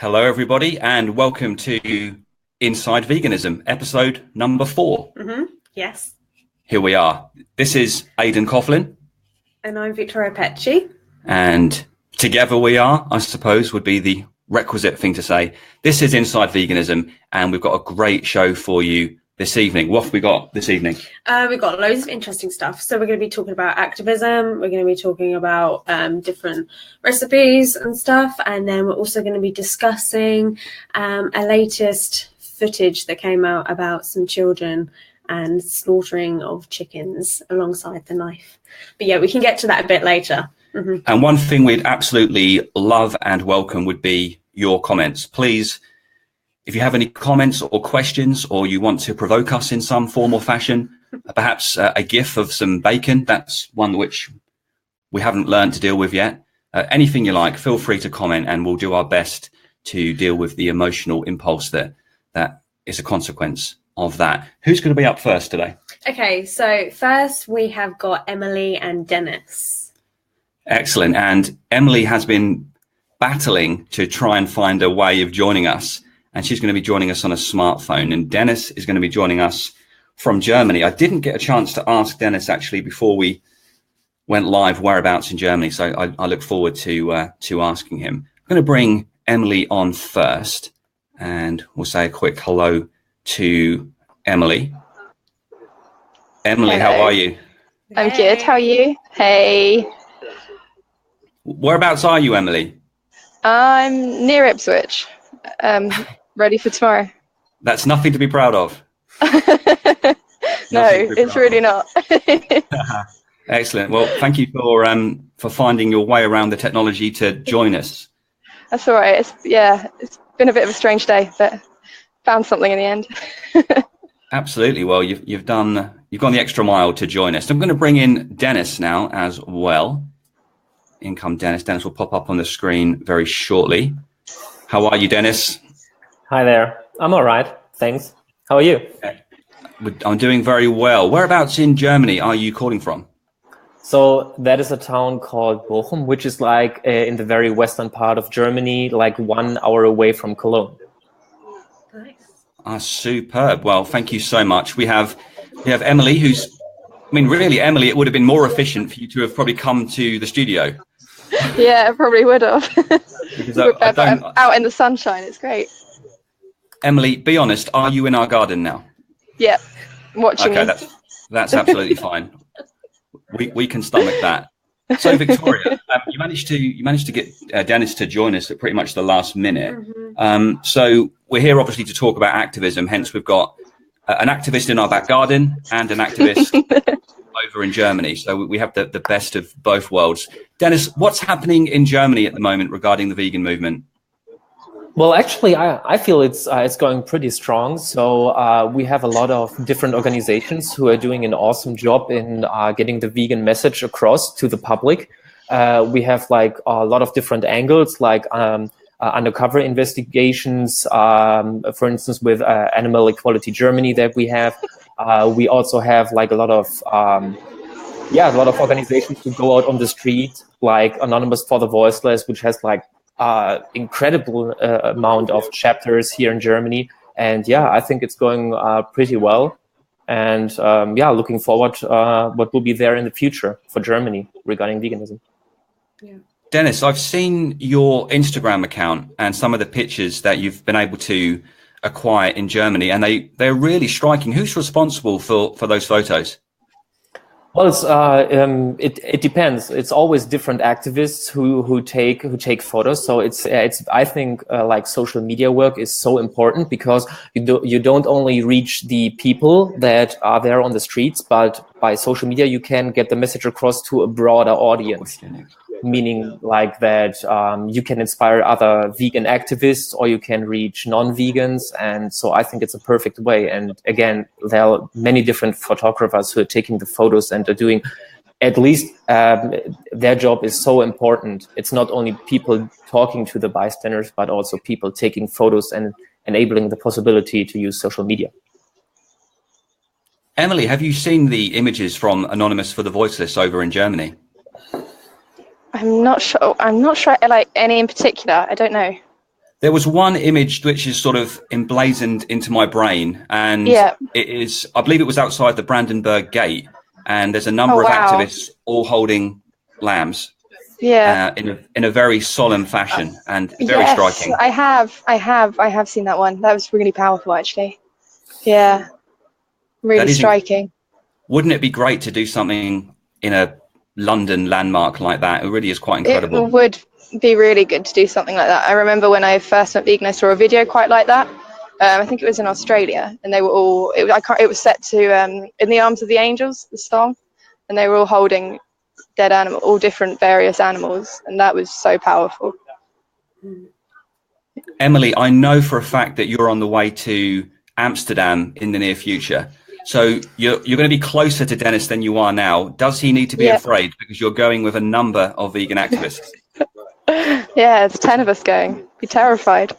Hello, everybody, and welcome to Inside Veganism, episode number 4. Yes. Here we are. This is Aidan Coughlin. And I'm Victoria Pecci. And together we are, I suppose, would be the requisite thing to say. This is Inside Veganism, and we've got a great show for you this evening. What have we got this evening? We've got loads of interesting stuff. So we're going to be talking about activism. We're going to be talking about different recipes and stuff. And then we're also going to be discussing a latest footage that came out about some children and slaughtering of chickens alongside the knife. But yeah, we can get to that a bit later. And one thing we'd absolutely love and welcome would be your comments. Please, if you have any comments or questions, or you want to provoke us in some form or fashion, perhaps a gif of some bacon, that's one which we haven't learned to deal with yet. Anything you like, feel free to comment, and we'll do our best to deal with the emotional impulse that is a consequence of that. Who's going to be up first today? Okay, so first we have got Emily and Dennis. Excellent. And Emily has been battling to try and find a way of joining us. And she's going to be joining us on a smartphone. And Dennis is going to be joining us from Germany. I didn't get a chance to ask Dennis actually before we went live whereabouts in Germany. So I look forward to asking him. I'm going to bring Emily on first, and we'll say a quick hello to Emily. Emily, Hello. How are you? I'm good. How are you? Hey. Whereabouts are you, Emily? I'm near Ipswich. Ready for tomorrow. That's nothing to be proud of. No, it's really not. Excellent. Well, thank you for finding your way around the technology to join us. That's all right. It's been a bit of a strange day, but found something in the end. Absolutely. Well, you've gone the extra mile to join us. I'm going to bring in Dennis now as well. In come Dennis. Dennis will pop up on the screen very shortly. How are you, Dennis? Hi there. I'm all right. Thanks. How are you? I'm doing very well. Whereabouts in Germany are you calling from? So that is a town called Bochum, which is like in the very western part of Germany, like 1 hour away from Cologne. Nice. Superb. Well, thank you so much. We have Emily, really, Emily, it would have been more efficient for you to have probably come to the studio. Yeah, I probably would have. Because I'm out in the sunshine. It's great. Emily, be honest, are you in our garden now? Yeah, watching. Okay, that's absolutely fine. We can stomach that. So, Victoria, you managed to get Dennis to join us at pretty much the last minute. So we're here obviously to talk about activism. Hence, we've got an activist in our back garden and an activist over in Germany. So we have the best of both worlds. Dennis, what's happening in Germany at the moment regarding the vegan movement? Well, actually, I feel it's going pretty strong. So we have a lot of different organizations who are doing an awesome job in getting the vegan message across to the public. We have like a lot of different angles, like undercover investigations, for instance, with Animal Equality Germany that we have. We also have like a lot of organizations who go out on the street, like Anonymous for the Voiceless, which has like incredible amount of chapters here in Germany. And yeah, I think it's going pretty well. And looking forward what will be there in the future for Germany regarding veganism. Yeah. Dennis, I've seen your Instagram account and some of the pictures that you've been able to acquire in Germany, and they're really striking. Who's responsible for those photos? Well, it depends. It's always different activists who take photos. So it's I think like social media work is so important, because you don't only reach the people that are there on the streets, but by social media you can get the message across to a broader audience. Meaning like that you can inspire other vegan activists, or you can reach non-vegans. And so I think it's a perfect way. And again, there are many different photographers who are taking the photos and are doing, at least their job is so important. It's not only people talking to the bystanders, but also people taking photos and enabling the possibility to use social media. Emily, have you seen the images from Anonymous for the Voiceless over in Germany? I'm not sure like any in particular. I don't know. There was one image which is sort of emblazoned into my brain, and Yeah. it is, I believe it was outside the Brandenburg Gate, and there's a number of activists all holding lambs. Yeah. In a very solemn fashion and very striking. I have seen that one. That was really powerful, actually. Yeah, really striking. Wouldn't it be great to do something in a London landmark like that? It really is quite incredible. It would be really good to do something like that. I remember when I first went vegan, I saw a video quite like that. I think it was in Australia, and they were all. It was set to "In the Arms of the Angels," the song, and they were all holding dead animal, all different various animals, and that was so powerful. Emily, I know for a fact that you're on the way to Amsterdam in the near future, so you're going to be closer to Dennis than you are now. Does he need to be afraid because you're going with a number of vegan activists? Yeah, it's 10 of us going. Be terrified.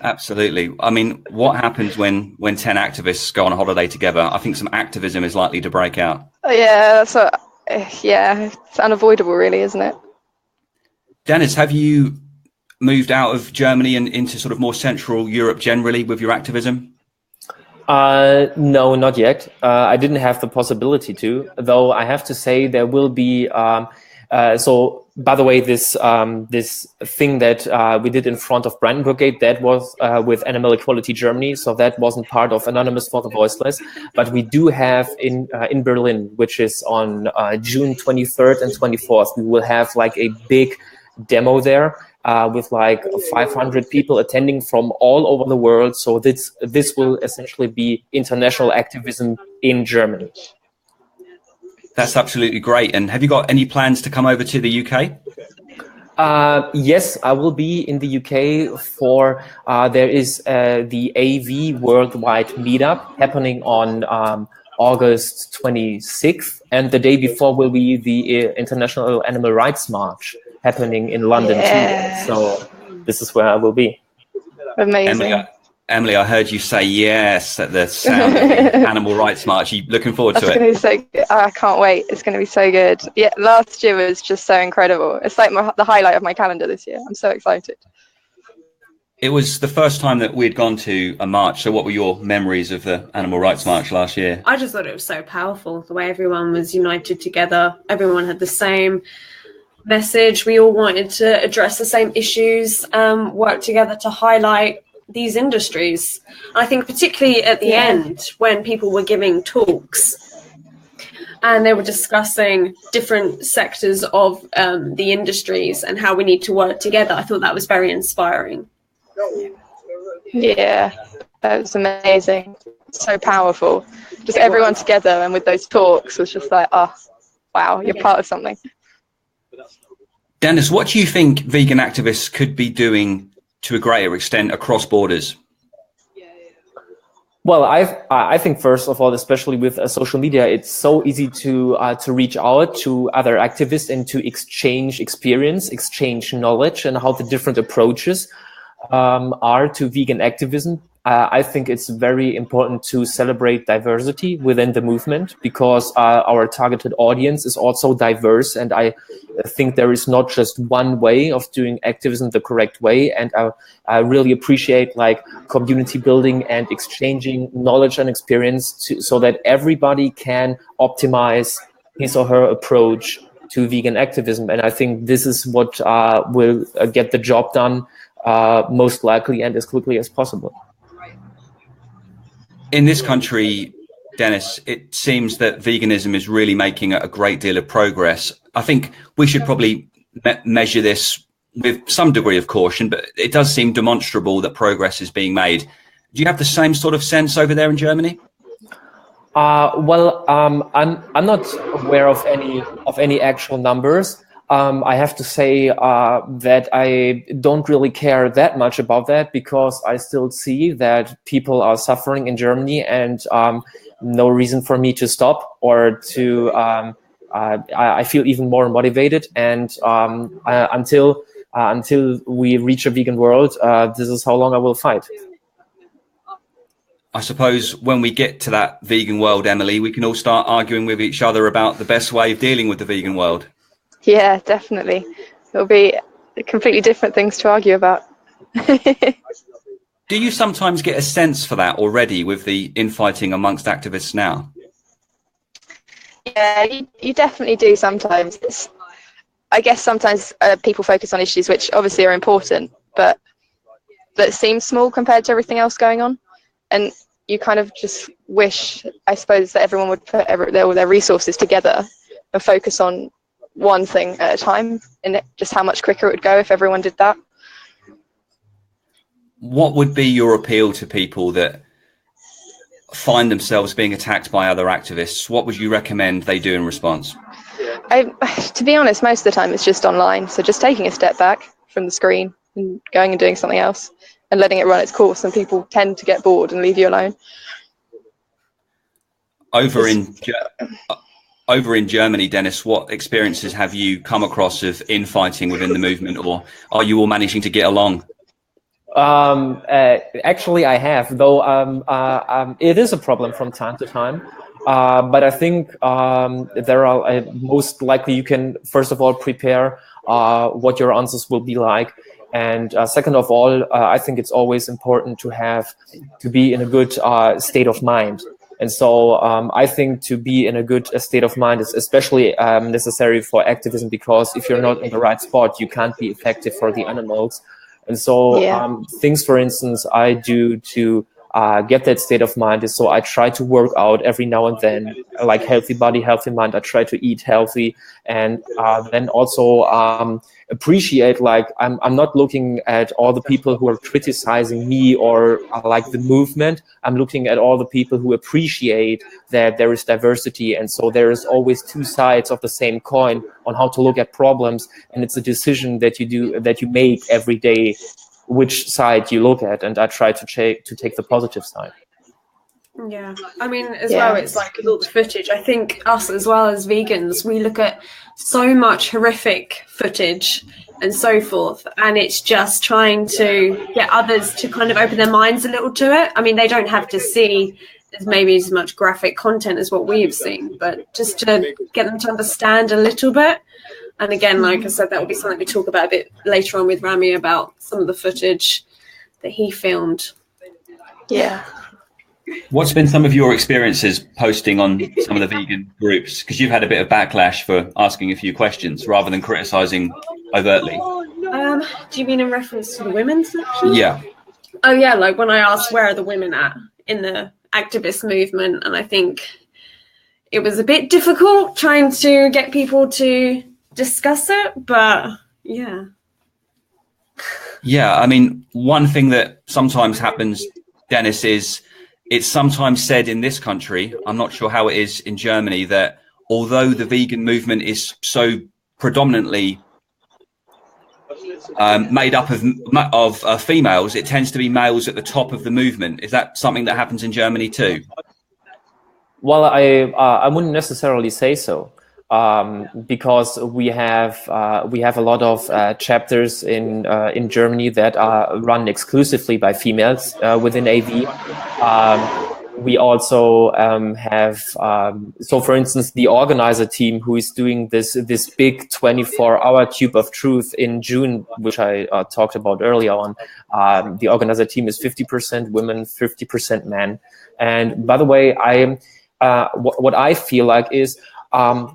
Absolutely. I mean, what happens when 10 activists go on a holiday together? I think some activism is likely to break out. Yeah, it's unavoidable, really, isn't it? Dennis, have you moved out of Germany and into sort of more Central Europe generally with your activism? No, not yet. I didn't have the possibility to, though I have to say there will be. So, by the way, this thing that we did in front of Brandenburg Gate, that was with Animal Equality Germany. So that wasn't part of Anonymous for the Voiceless. But we do have in Berlin, which is on June 23rd and 24th, we will have like a big demo there with like 500 people attending from all over the world. So this will essentially be international activism in Germany. That's absolutely great. And have you got any plans to come over to the UK? Yes, I will be in the UK for, there is the AV Worldwide Meetup happening on August 26th. And the day before will be the International Animal Rights March happening in London too. So this is where I will be. Amazing. Emily, I heard you say yes at the sound of the Animal Rights March. Are you looking forward to it? Going to be so good. I can't wait. It's going to be so good. Yeah, last year was just so incredible. It's like the highlight of my calendar this year. I'm so excited. It was the first time that we'd gone to a march. So what were your memories of the Animal Rights March last year? I just thought it was so powerful, the way everyone was united together. Everyone had the same message. We all wanted to address the same issues, work together to highlight these industries. I think particularly at the end when people were giving talks and they were discussing different sectors of the industries and how we need to work together, I thought that was very inspiring. Yeah, that was amazing. So powerful. Just everyone together and with those talks was just like, oh, wow, you're part of something. Dennis, what do you think vegan activists could be doing to a greater extent across borders? Well, I think first of all, especially with social media, it's so easy to reach out to other activists and to exchange experience, exchange knowledge, and how the different approaches are to vegan activism. I think it's very important to celebrate diversity within the movement because our targeted audience is also diverse, and I think there is not just one way of doing activism the correct way. And I really appreciate like community building and exchanging knowledge and experience so that everybody can optimize his or her approach to vegan activism. And I think this is what will get the job done most likely and as quickly as possible. In this country, Dennis, it seems that veganism is really making a great deal of progress. I think we should probably measure this with some degree of caution, but it does seem demonstrable that progress is being made. Do you have the same sort of sense over there in Germany? Well, I'm not aware of any actual numbers. I have to say that I don't really care that much about that because I still see that people are suffering in Germany and no reason for me to stop or to, I feel even more motivated. And until we reach a vegan world, this is how long I will fight. I suppose when we get to that vegan world, Emily, we can all start arguing with each other about the best way of dealing with the vegan world. Yeah, definitely. It'll be completely different things to argue about. Do you sometimes get a sense for that already with the infighting amongst activists now? Yeah, you definitely do sometimes. I guess sometimes people focus on issues which obviously are important, but that seem small compared to everything else going on. And you kind of just wish, I suppose, that everyone would put all their resources together and focus on one thing at a time, and just how much quicker it would go if everyone did that. What would be your appeal to people that find themselves being attacked by other activists? What would you recommend they do in response? To be honest, most of the time it's just online. So just taking a step back from the screen and going and doing something else and letting it run its course. And people tend to get bored and leave you alone. Over in Germany, Dennis, what experiences have you come across of infighting within the movement, or are you all managing to get along? Actually, I have, though it is a problem from time to time. But I think there are most likely you can, first of all, prepare what your answers will be like. And second of all, I think it's always important to be in a good state of mind. And so I think to be in a good state of mind is especially necessary for activism, because if you're not in the right spot, you can't be effective for the animals. And so things, for instance, I do to get that state of mind is, so I try to work out every now and then, like healthy body, healthy mind. I try to eat healthy, and then also appreciate, like I'm not looking at all the people who are criticizing me or like the movement. I'm looking at all the people who appreciate that there is diversity, and so there is always two sides of the same coin on how to look at problems, and it's a decision that you make every day, which side you look at, and I try to take the positive side. Yeah, I mean, well, it's like all the footage. I think us as well as vegans, we look at so much horrific footage and so forth, and it's just trying to get others to kind of open their minds a little to it. I mean, they don't have to see maybe as much graphic content as what we've seen, but just to get them to understand a little bit. And again, like I said, that will be something we talk about a bit later on with Rami about some of the footage that he filmed. Yeah. What's been some of your experiences posting on some of the vegan groups? Because you've had a bit of backlash for asking a few questions rather than criticizing overtly. Do you mean in reference to the women's section? Yeah. Oh, yeah, like when I asked where are the women at in the activist movement, and I think it was a bit difficult trying to get people to discuss it, but yeah. Yeah, I mean, one thing that sometimes happens, Dennis, is it's sometimes said in this country, I'm not sure how it is in Germany, that although the vegan movement is so predominantly made up of females, it tends to be males at the top of the movement. Is that something that happens in Germany too? Well, I wouldn't necessarily say so. Because we have a lot of chapters in Germany that are run exclusively by females within AV. We also have so, for instance, the organizer team who is doing this big 24-hour Tube of Truth in June, which I talked about earlier on. The organizer team is 50% women, 50% men. And by the way, what I feel like is,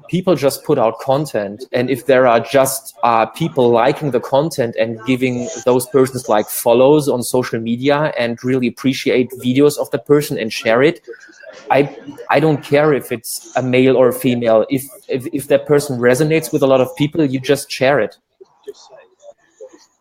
people just put out content, and if there are just people liking the content and giving those persons like follows on social media and really appreciate videos of the person and share it, I don't care if it's a male or a female. If that person resonates with a lot of people, you just share it.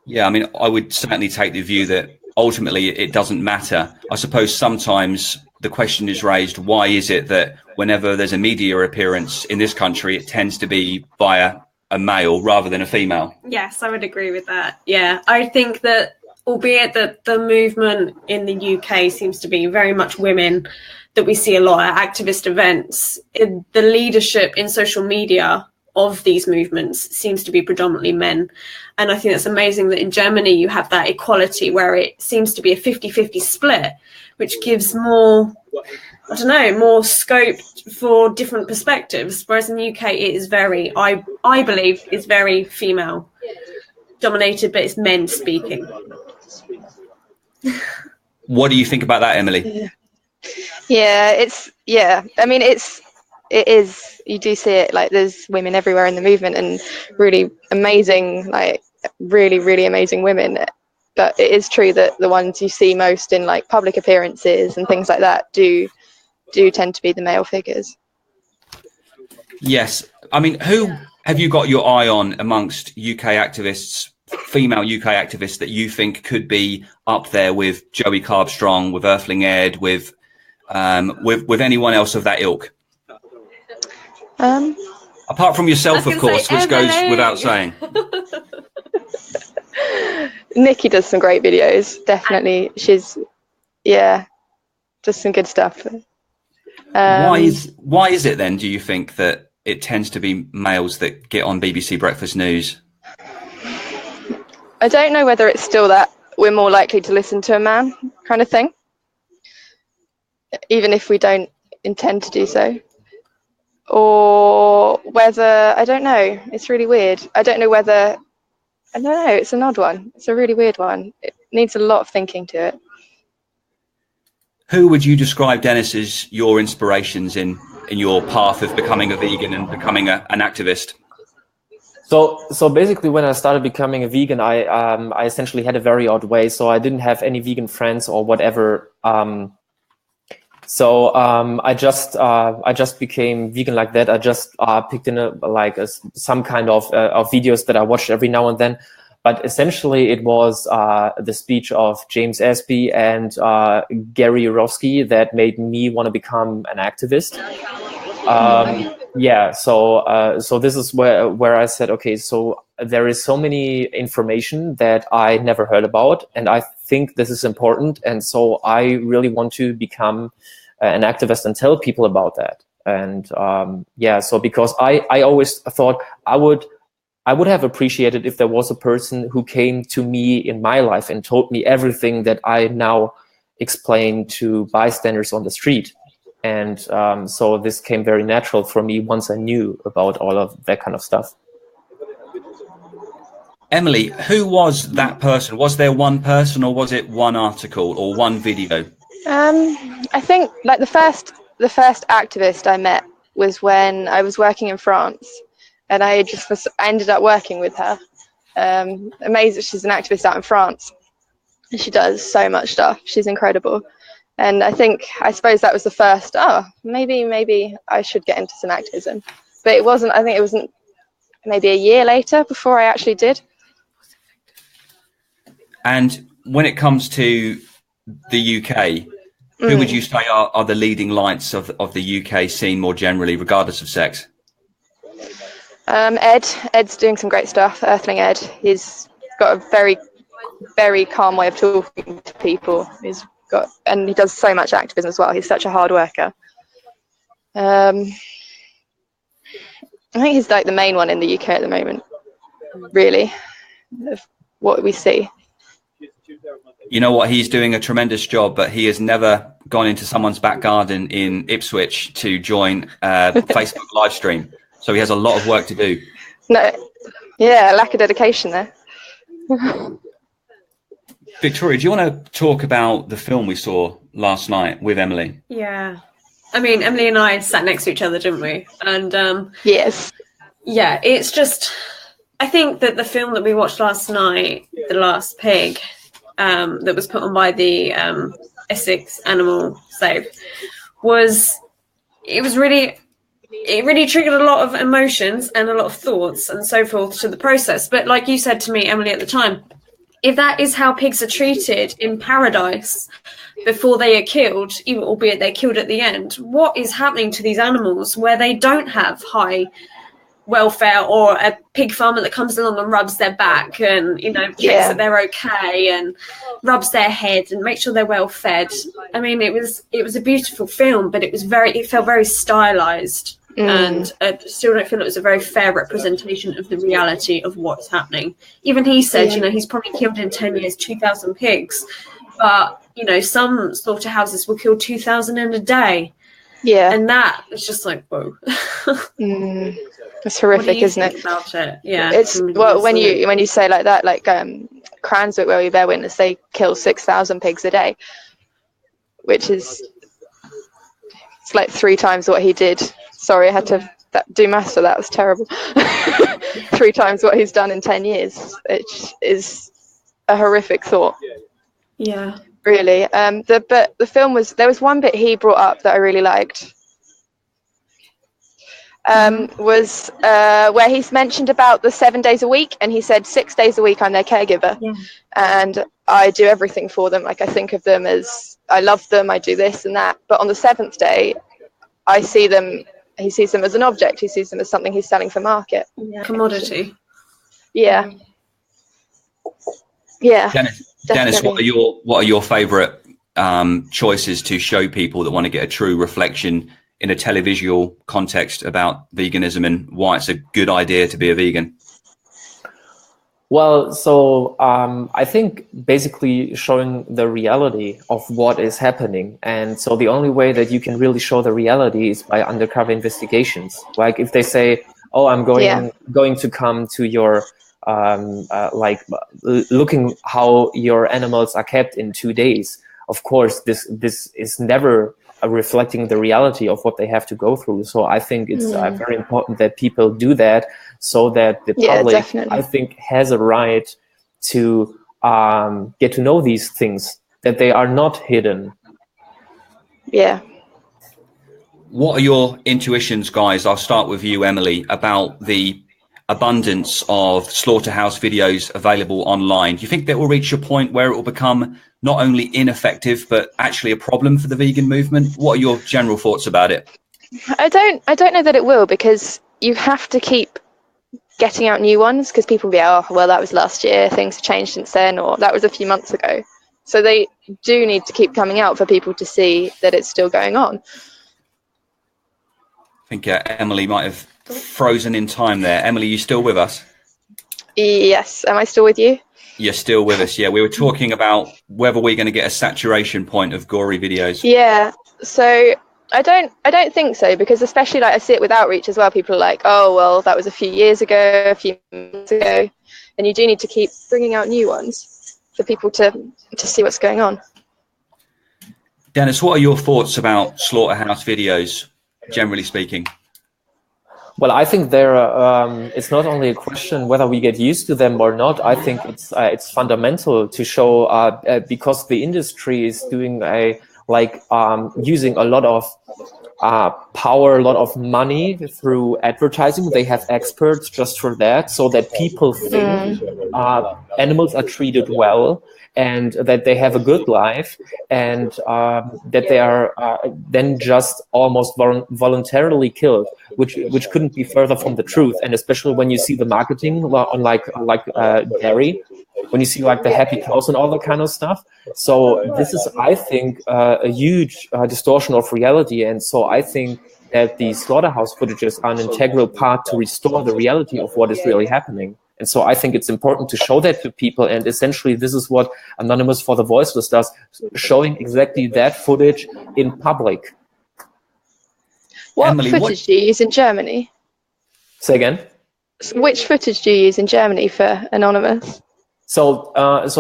Yeah, I mean, I would certainly take the view that ultimately it doesn't matter. I suppose sometimes the question is raised, why is it that whenever there's a media appearance in this country, it tends to be by a male rather than a female? Yes, I would agree with that. Yeah, I think that albeit that the movement in the UK seems to be very much women, that we see a lot at activist events, the leadership in social media of these movements seems to be predominantly men. And I think that's amazing that in Germany you have that equality where it seems to be a 50-50 split, which gives more, I don't know, more scope for different perspectives. Whereas in the UK, it is very, I believe, is very female. dominated, but it's men speaking. What do you think about that, Emily? I mean, it is, you do see it, like there's women everywhere in the movement and really amazing, like really, really amazing women. But it is true that the ones you see most in like public appearances and things like that do tend to be the male figures. Yes. I mean, who have you got your eye on amongst UK activists, female UK activists, that you think could be up there with Joey Carbstrong, with Earthling Ed, with anyone else of that ilk? Apart from yourself, of course, which goes without saying. Nikki does some great videos, definitely. She's, does some good stuff. Why is it then, do you think, that it tends to be males that get on BBC Breakfast News? I don't know whether it's still that we're more likely to listen to a man kind of thing, even if we don't intend to do so. Or whether, I don't know, it's really weird. I don't know, it's an odd one. It's a really weird one. It needs a lot of thinking to it. Who would you describe, Dennis, as your inspirations in your path of becoming a vegan and becoming an activist? So basically, when I started becoming a vegan, I essentially had a very odd way. So I didn't have any vegan friends or whatever. So I just became vegan like that. I just picked in some kind of videos that I watched every now and then. But essentially, it was the speech of James Espy and Gary Yourofsky that made me want to become an activist. So this is where I said, okay, so there is so many information that I never heard about, and I think this is important, and so I really want to become an activist and tell people about that. And so because I always thought I would have appreciated if there was a person who came to me in my life and told me everything that I now explain to bystanders on the street. And so this came very natural for me once I knew about all of that kind of stuff. Emily, who was that person? Was there one person, or was it one article or one video? I think like the first activist I met was when I was working in France, and I ended up working with her. Amazing. She's an activist out in France, and she does so much stuff. She's incredible. And I suppose that was the first, maybe I should get into some activism. But it wasn't, I think it wasn't maybe a year later before I actually did. And when it comes to the UK, who would you say are the leading lights of the UK scene more generally, regardless of sex? Ed's doing some great stuff. Earthling Ed, he's got a very, very calm way of talking to people. And he does so much activism as well. He's such a hard worker. I think he's like the main one in the UK at the moment, really, of what we see. You know what? He's doing a tremendous job, but he has never gone into someone's back garden in Ipswich to join a Facebook live stream. So he has a lot of work to do. No, lack of dedication there. Victoria, do you want to talk about the film we saw last night with Emily? Yeah. I mean, Emily and I sat next to each other, didn't we? And yes. Yeah, it's just, I think that the film that we watched last night, The Last Pig, that was put on by the Essex Animal Save, it really triggered a lot of emotions and a lot of thoughts and so forth to the process. But like you said to me, Emily, at the time, if that is how pigs are treated in paradise before they are killed, even albeit they're killed at the end, what is happening to these animals where they don't have high welfare, or a pig farmer that comes along and rubs their back and checks that they're okay and rubs their head and makes sure they're well fed? I mean, it was a beautiful film, but it felt very stylized. And I still don't feel it was a very fair representation of the reality of what's happening. Even he said, he's probably killed in 10 years 2,000 pigs, but some slaughterhouses will kill 2,000 in a day. Yeah. And that is just like, whoa. It's horrific, isn't it? About it? Yeah. It's well, when you say like that, like Cranswick, where we bear witness, they kill 6,000 pigs a day, which is it's like 3 times what he did. Sorry, I had to do maths for that. It was terrible. 3 times what he's done in 10 years. It is a horrific thought. Yeah. Really. But the film there was one bit he brought up that I really liked. Was where he's mentioned about the 7 days a week, and he said 6 days a week I'm their caregiver, and I do everything for them. Like I think of them as I love them, I do this and that. But on the 7th day, he sees them as an object. He sees them as something he's selling for market. Yeah. Commodity. Yeah. Yeah. Dennis, what are your favourite choices to show people that want to get a true reflection in a televisual context about veganism and why it's a good idea to be a vegan? Well, so I think basically showing the reality of what is happening. And so the only way that you can really show the reality is by undercover investigations. Like if they say, oh, I'm going to come to your, looking how your animals are kept in 2 days. Of course, this is never reflecting the reality of what they have to go through. So I think it's very important that people do that, so that the public, definitely. I think, has a right to get to know these things, that they are not hidden. Yeah. What are your intuitions, guys? I'll start with you, Emily, about the abundance of slaughterhouse videos available online. Do you think that will reach a point where it will become not only ineffective but actually a problem for the vegan movement? What are your general thoughts about it? I don't know that it will, because you have to keep getting out new ones, because people will be, oh, well, that was last year, things have changed since then, or that was a few months ago. So they do need to keep coming out for people to see that it's still going on. I think Emily might have frozen in time there. Emily, you still with us? Yes. Am I still with you? You're still with us. Yeah, we were talking about whether we're going to get a saturation point of gory videos. Yeah. So I don't think so, because especially like I see it with outreach as well. People are like, oh, well, that was a few years ago, a few months ago, and you do need to keep bringing out new ones for people to see what's going on. Dennis, what are your thoughts about slaughterhouse videos, generally speaking? Well, I think it's not only a question whether we get used to them or not. I think it's fundamental to show, because the industry is doing using a lot of power, a lot of money through advertising. They have experts just for that, so that people think animals are treated well, and that they have a good life, and that they are then just almost voluntarily killed, which couldn't be further from the truth. And especially when you see the marketing on like dairy, when you see like the happy cows and all that kind of stuff. So this is, I think, a huge distortion of reality. And so I think that the slaughterhouse footages are an integral part to restore the reality of what is really happening. And so I think it's important to show that to people. And essentially, this is what Anonymous for the Voiceless does, showing exactly that footage in public. What Emily, footage do you use in Germany? Say again? Which footage do you use in Germany for Anonymous? So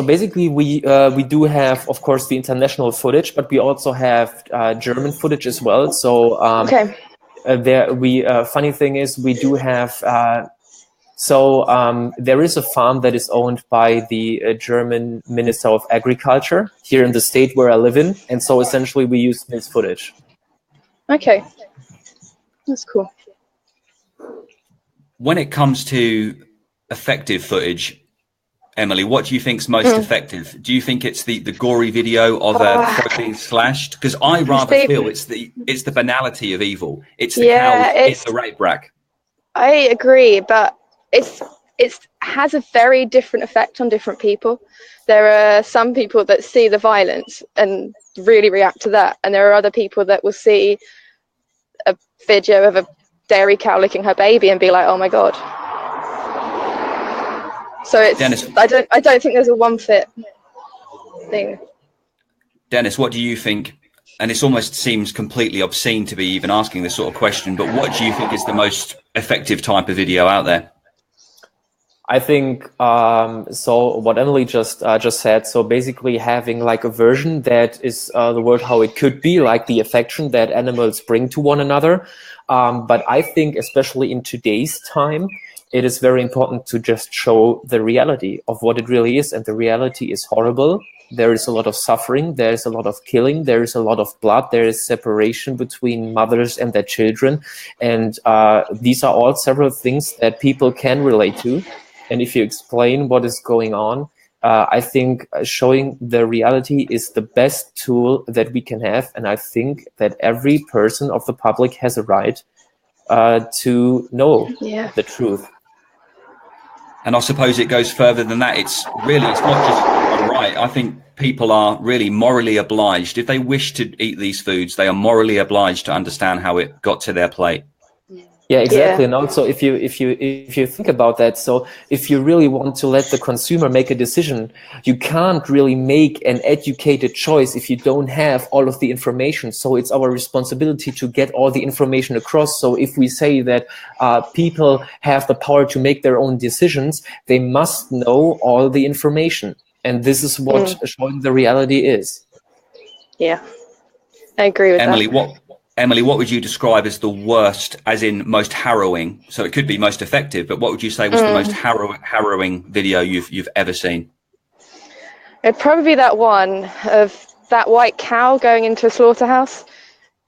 basically, we do have, of course, the international footage, but we also have German footage as well. So Okay. Funny thing is, we do have. There is a farm that is owned by the German Minister of Agriculture here in the state where I live in, and so essentially we use this footage. Okay, that's cool. When it comes to effective footage, Emily, what do you think's most effective? Do you think it's the gory video of a throat being slashed? Because I rather feel it's the banality of evil. It's the cow, it's the rape rack. I agree, but it has a very different effect on different people. There are some people that see the violence and really react to that, and there are other people that will see a video of a dairy cow licking her baby and be like, oh my god. So it's Dennis, I don't think there's a one fit thing. Dennis, what do you think and this almost seems completely obscene to be even asking this sort of question, but what do you think is the most effective type of video out there? I think so. What Emily just said. So basically, having like a version that is the word how it could be, like the affection that animals bring to one another. But I think, especially in today's time, it is very important to just show the reality of what it really is, and the reality is horrible. There is a lot of suffering. There is a lot of killing. There is a lot of blood. There is separation between mothers and their children, and these are all several things that people can relate to. And if you explain what is going on, I think showing the reality is the best tool that we can have. And I think that every person of the public has a right to know the truth. And I suppose it goes further than that. It's not just a right. I think people are really morally obliged. If they wish to eat these foods, they are morally obliged to understand how it got to their plate. Yeah, exactly. And also, if you think about that, so if you really want to let the consumer make a decision, you can't really make an educated choice if you don't have all of the information. So it's our responsibility to get all the information across. So if we say that people have the power to make their own decisions, they must know all the information. And this is what showing the reality is. Yeah, I agree with that. Emily, what would you describe as the worst, as in most harrowing? So it could be most effective, but what would you say was the most harrowing video you've ever seen? It'd probably be that one of that white cow going into a slaughterhouse,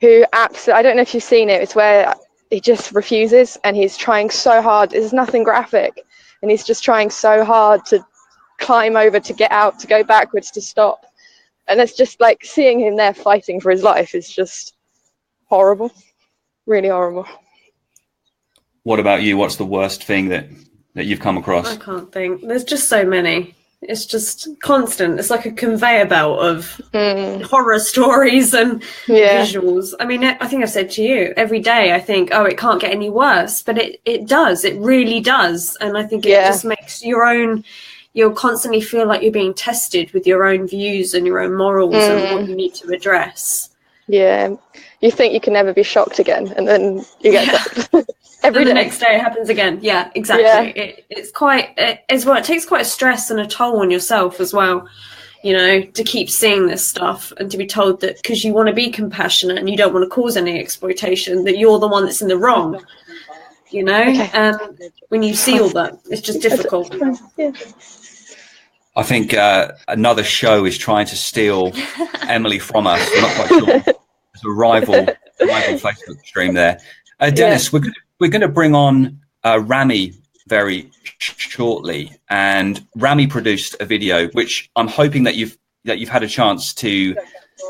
who I don't know if you've seen it. It's where he just refuses, and he's trying so hard. There's nothing graphic, and he's just trying so hard to climb over, to get out, to go backwards, to stop. And it's just like seeing him there fighting for his life is just horrible, really horrible. What about you? What's the worst thing that you've come across? I can't think. There's just so many. It's just constant. It's like a conveyor belt of horror stories and visuals. I mean, I think I've said to you, every day I think, oh, it can't get any worse. But it does. It really does. And I think it just makes you'll constantly feel like you're being tested with your own views and your own morals and what you need to address. Yeah. You think you can never be shocked again, and then you get every day. The next day it happens again. Yeah, exactly. Yeah. It's quite as well. It takes quite a stress and a toll on yourself as well, you know, to keep seeing this stuff and to be told that because you want to be compassionate and you don't want to cause any exploitation, that you're the one that's in the wrong, you know. And when you see all that, it's just difficult. I think another show is trying to steal Emily from us. I'm not quite sure. There's a rival Facebook stream there. Dennis, we're going to bring on Rami very shortly, and Rami produced a video which I'm hoping that you've had a chance to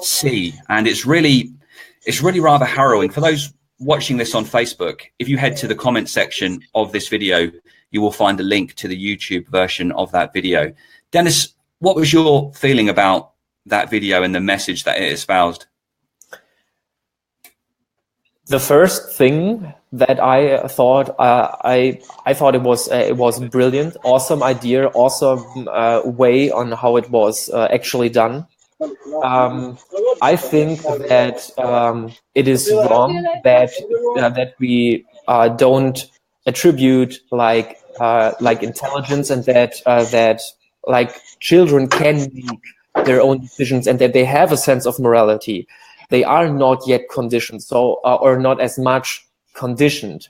see, and it's really rather harrowing for those watching this on Facebook. If you head to the comment section of this video, you will find a link to the YouTube version of that video. Dennis, what was your feeling about that video and the message that it espoused? The first thing that I thought, I thought it was brilliant, awesome idea, awesome way on how it was actually done. I think that it is wrong that we don't attribute like intelligence, and that like children can make their own decisions and that they have a sense of morality. They are not yet conditioned, or not as much conditioned.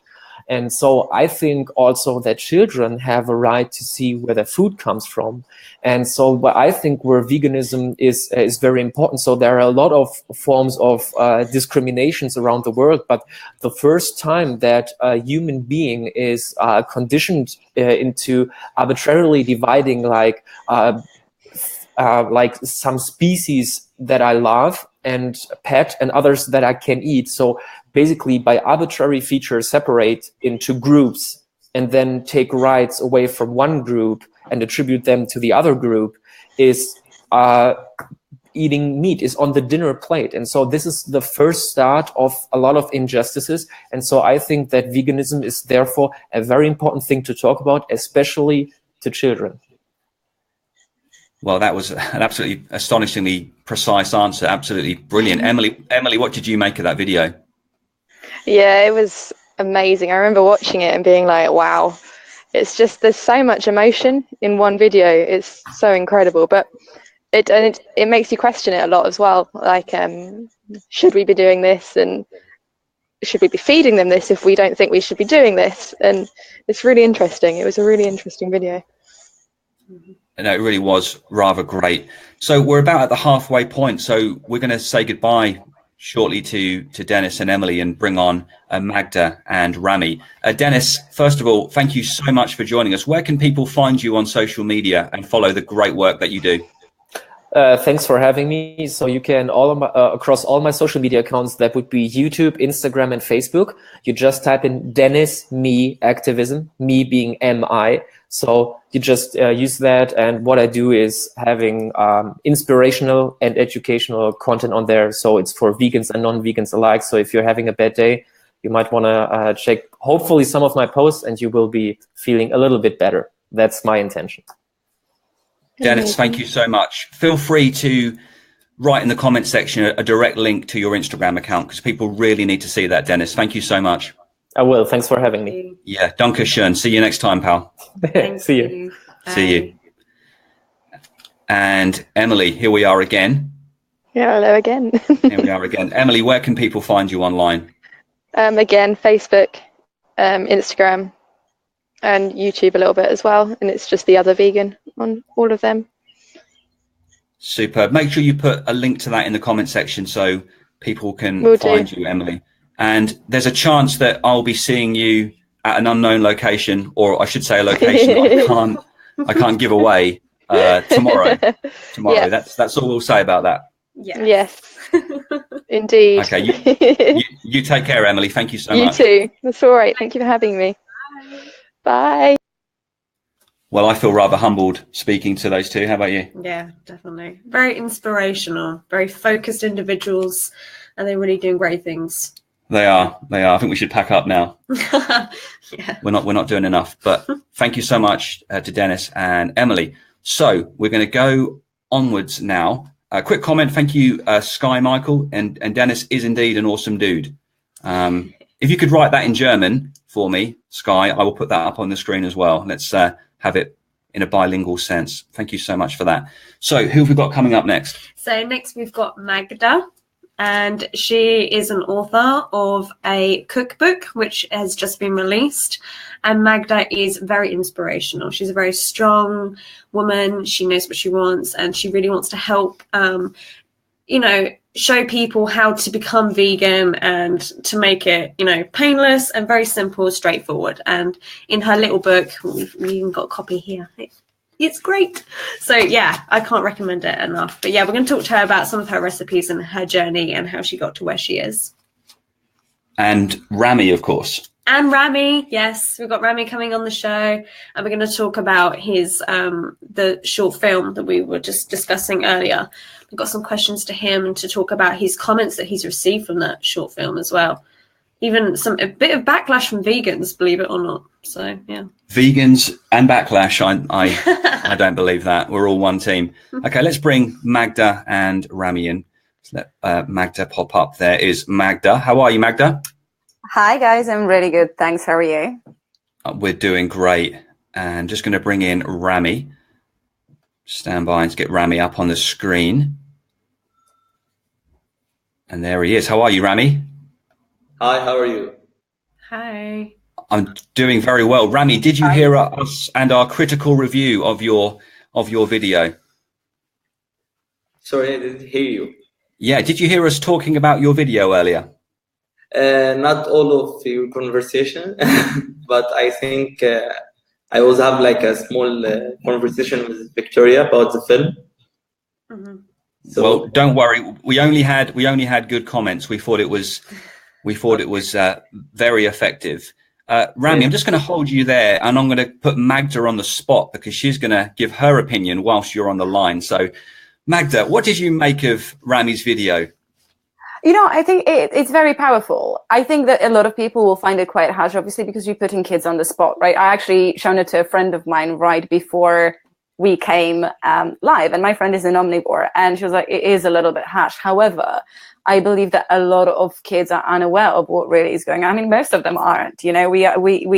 And so I think also that children have a right to see where their food comes from. And so I think where veganism is very important. So there are a lot of forms of discriminations around the world, but the first time that a human being is conditioned into arbitrarily dividing like some species that I love and pet and others that I can eat. So basically by arbitrary features separate into groups and then take rights away from one group and attribute them to the other group is eating meat, is on the dinner plate. And so this is the first start of a lot of injustices. And so I think that veganism is therefore a very important thing to talk about, especially to children. Well, that was an absolutely astonishingly precise answer. Absolutely brilliant. Emily, what did you make of that video? Yeah, it was amazing. I remember watching it and being like, wow, it's just, there's so much emotion in one video. It's so incredible. But it makes you question it a lot as well. Like, should we be doing this? And should we be feeding them this if we don't think we should be doing this? And it's really interesting. It was a really interesting video. No, it really was rather great. So we're about at the halfway point. So we're going to say goodbye shortly to Dennis and Emily and bring on Magda and Rami. Dennis, first of all, thank you so much for joining us. Where can people find you on social media and follow the great work that you do? Thanks for having me. So you can across all my social media accounts, that would be YouTube, Instagram, and Facebook. You just type in Dennis, me, activism, me being MI. So you just use that. And what I do is having inspirational and educational content on there. So it's for vegans and non-vegans alike. So if you're having a bad day, you might want to check hopefully some of my posts and you will be feeling a little bit better. That's my intention. Dennis, thank you so much. Feel free to write in the comment section a direct link to your Instagram account because people really need to see that, Dennis. Thank you so much. I will. Thanks for having me. Yeah, danke schön. See you next time, pal. See you. See you. And Emily, here we are again. Yeah, hello again. Here we are again. Emily, where can people find you online? Again, Facebook, Instagram, and YouTube a little bit as well. And it's just The Other Vegan on all of them. Superb. Make sure you put a link to that in the comment section so people can find you, Emily. And there's a chance that I'll be seeing you at an unknown location, or I should say a location I can't give away tomorrow. Yeah. That's all we'll say about that. Yes. Indeed. Okay. You take care, Emily. Thank you so much. You too. That's all right. Thank you for having me. Bye. Well, I feel rather humbled speaking to those two. How about you? Yeah, definitely. Very inspirational, very focused individuals, and they're really doing great things. They are. I think we should pack up now. Yeah. We're not doing enough. But thank you so much to Dennis and Emily. So we're going to go onwards now. A quick comment. Thank you, Sky Michael. And Dennis is indeed an awesome dude. If you could write that in German for me, Sky, I will put that up on the screen as well. Let's have it in a bilingual sense. Thank you so much for that. So who have we got coming up next? So next we've got Magda. And she is an author of a cookbook, which has just been released. And Magda is very inspirational. She's a very strong woman. She knows what she wants, and she really wants to help, show people how to become vegan and to make it, painless and very simple, straightforward. And in her little book, we even got a copy here. It's great. So yeah, I can't recommend it enough. But yeah, we're going to talk to her about some of her recipes and her journey and how she got to where she is. And Rami, of course. And Rami, yes, we've got Rami coming on the show, and we're going to talk about his the short film that we were just discussing earlier. We've got some questions to him to talk about his comments that he's received from that short film as well. Even a bit of backlash from vegans, believe it or not. So yeah, vegans and backlash. I don't believe that. We're all one team. Okay, let's bring Magda and Rami in. Let's let Magda pop up. There is Magda. How are you, Magda? Hi guys, I'm really good. Thanks. How are you? We're doing great. And just going to bring in Rami. Stand by and get Rami up on the screen. And there he is. How are you, Rami? Hi, how are you? Hi. I'm doing very well. Rami, did you hear us and our critical review of your video? Sorry, I didn't hear you. Yeah, did you hear us talking about your video earlier? Not all of your conversation, but I think I always have like a small conversation with Victoria about the film. Mm-hmm. So, well, don't worry. We only had good comments. We thought it was very effective. Rami, I'm just going to hold you there, and I'm going to put Magda on the spot because she's going to give her opinion whilst you're on the line. So, Magda, what did you make of Rami's video? I think it's very powerful. I think that a lot of people will find it quite harsh, obviously, because you're putting kids on the spot, right? I actually shown it to a friend of mine right before we came live, and my friend is an omnivore, and she was like, it is a little bit harsh. However, I believe that a lot of kids are unaware of what really is going on. I mean, most of them aren't. You know, we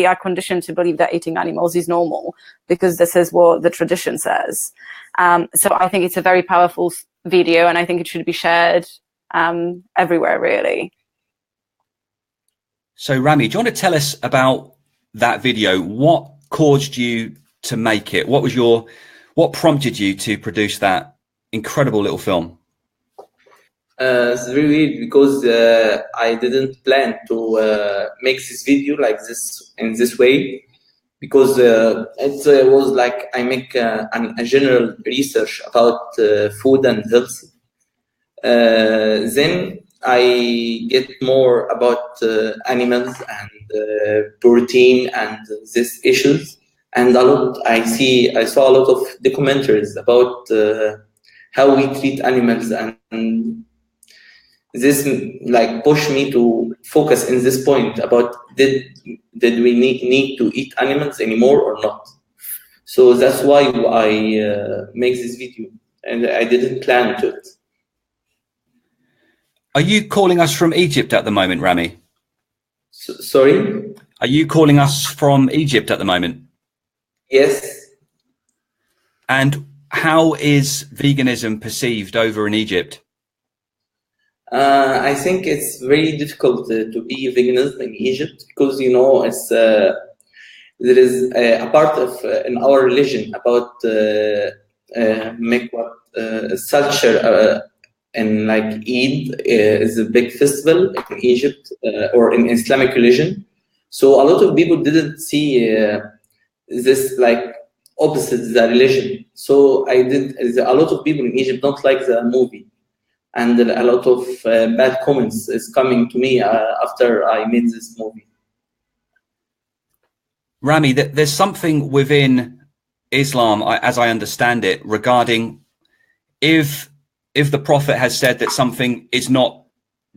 are conditioned to believe that eating animals is normal because this is what the tradition says. So I think it's a very powerful video, and I think it should be shared everywhere, really. So, Rami, do you want to tell us about that video? What caused you to make it? What prompted you to produce that incredible little film? It's very weird because I didn't plan to make this video like this in this way, because it was like I make a general research about food and health. Then I get more about animals and protein and these issues, and I saw a lot of documentaries about how we treat animals, and this like pushed me to focus in this point about did we need to eat animals anymore or not. So that's why I make this video, and I didn't plan to it. Are you calling us from Egypt at the moment, Rami? Sorry? Are you calling us from Egypt at the moment? Yes. And how is veganism perceived over in Egypt? I think it's very difficult to be veganism in Egypt because, you know, it's there is a part of in our religion about culture and like Eid is a big festival in Egypt or in Islamic religion. So a lot of people didn't see this like opposite the religion. So a lot of people in Egypt don't like the movie. And a lot of bad comments is coming to me after I made this movie. Rami, there's something within Islam, as I understand it, regarding if the Prophet has said that something is not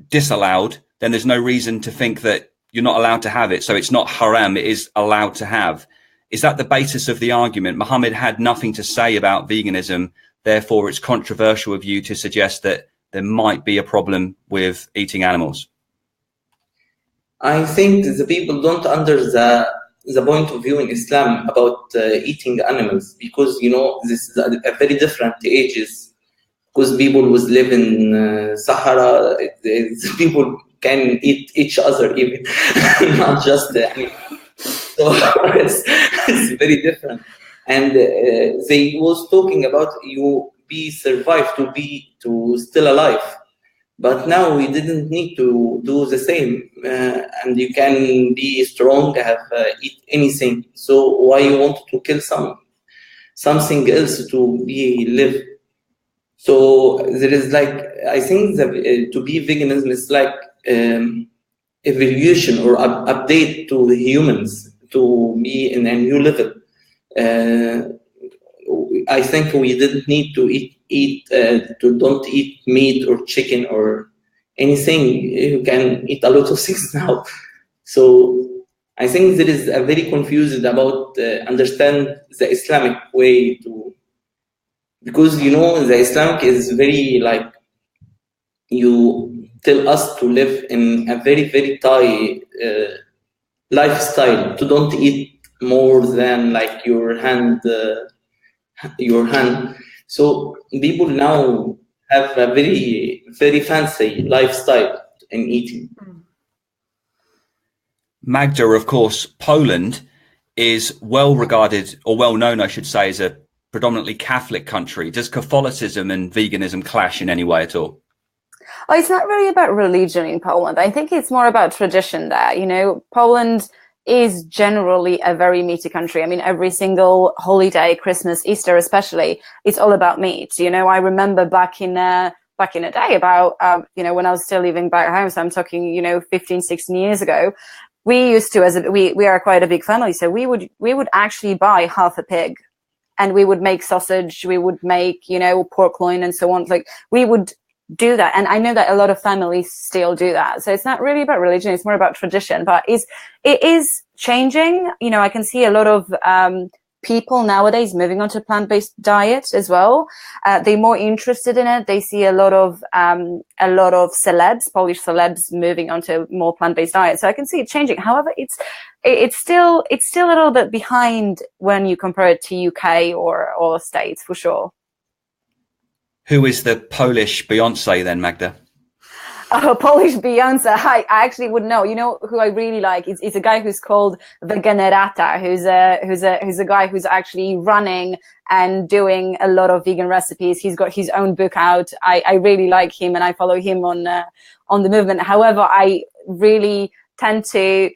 disallowed, then there's no reason to think that you're not allowed to have it. So it's not haram, it is allowed to have. Is that the basis of the argument? Muhammad had nothing to say about veganism, therefore it's controversial of you to suggest that there might be a problem with eating animals? I think the people don't understand the point of view in Islam about eating animals, because, you know, this is a very different ages, because people was live in Sahara, people can eat each other even, not just the animals. So it's very different. And they was talking about you survive to still alive, but now we didn't need to do the same, and you can be strong, eat anything. So why you want to kill something else to live? So there is like, I think that to be veganism is like evolution or update to the humans to be in a new level. I think we didn't need to don't eat meat or chicken or anything. You can eat a lot of things now. So I think there is a very confused about understand the Islamic way to, because, you know, the Islamic is very like, you tell us to live in a very, very tight lifestyle, to don't eat more than like your hand. So people now have a very, very fancy lifestyle in eating. Magda, of course, Poland is well regarded, or well known, I should say, as a predominantly Catholic country. Does Catholicism and veganism clash in any way at all? Oh, it's not really about religion in Poland. I think it's more about tradition there. You know, Poland is generally a very meaty country. I mean, every single holiday, Christmas, Easter especially, it's all about meat. You know, I remember back in the day about, you know, when I was still living back home, so I'm talking, you know, 15, 16 years ago, we used to, we are quite a big family, so we would actually buy half a pig, and we would make sausage, we would make, you know, pork loin and so on. Like, we would do that. And I know that a lot of families still do that. So it's not really about religion, it's more about tradition, but it is changing. You know, I can see a lot of people nowadays moving on to plant-based diet as well. They're more interested in it. They see a lot of celebs, Polish celebs, moving on to more plant-based diet. So I can see it changing. However, it's still a little bit behind when you compare it to UK or States, for sure. Who is the Polish Beyonce then, Magda? Oh, Polish Beyonce. I actually would know. You know who I really like? It's a guy who's called Veganerata, who's a guy who's actually running and doing a lot of vegan recipes. He's got his own book out. I really like him, and I follow him on the movement. However, I really tend to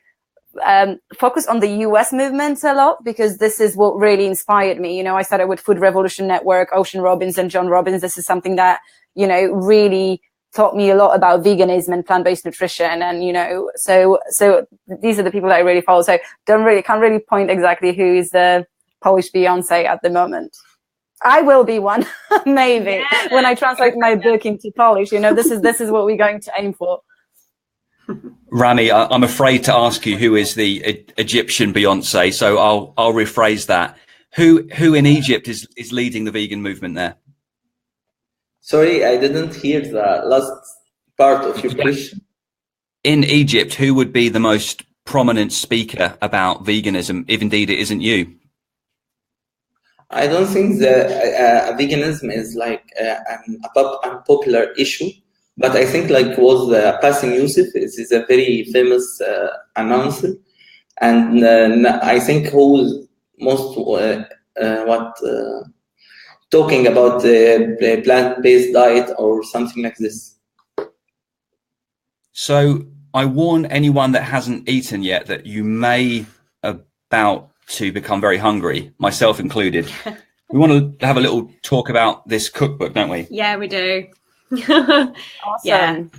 focus on the US movement a lot, because this is what really inspired me. You know, I started with Food Revolution Network, Ocean Robbins and John Robbins. This is something that, you know, really taught me a lot about veganism and plant-based nutrition. And, you know, so these are the people that I really follow. So can't really point exactly who is the Polish Beyonce at the moment. I will be one, maybe, when I translate my book into Polish. You know, this is what we're going to aim for. Rami, I'm afraid to ask you who is the Egyptian Beyonce, so I'll rephrase that. Who in Egypt is leading the vegan movement there? Sorry, I didn't hear the last part of your question. In Egypt, who would be the most prominent speaker about veganism, if indeed it isn't you? I don't think that veganism is like an unpopular issue, but I think like was Qasim Youssef is a very famous announcer, and I think who's most talking about the plant-based diet or something like this. So I warn anyone that hasn't eaten yet that you may about to become very hungry, myself included. We want to have a little talk about this cookbook, don't we? Yeah, we do. Awesome.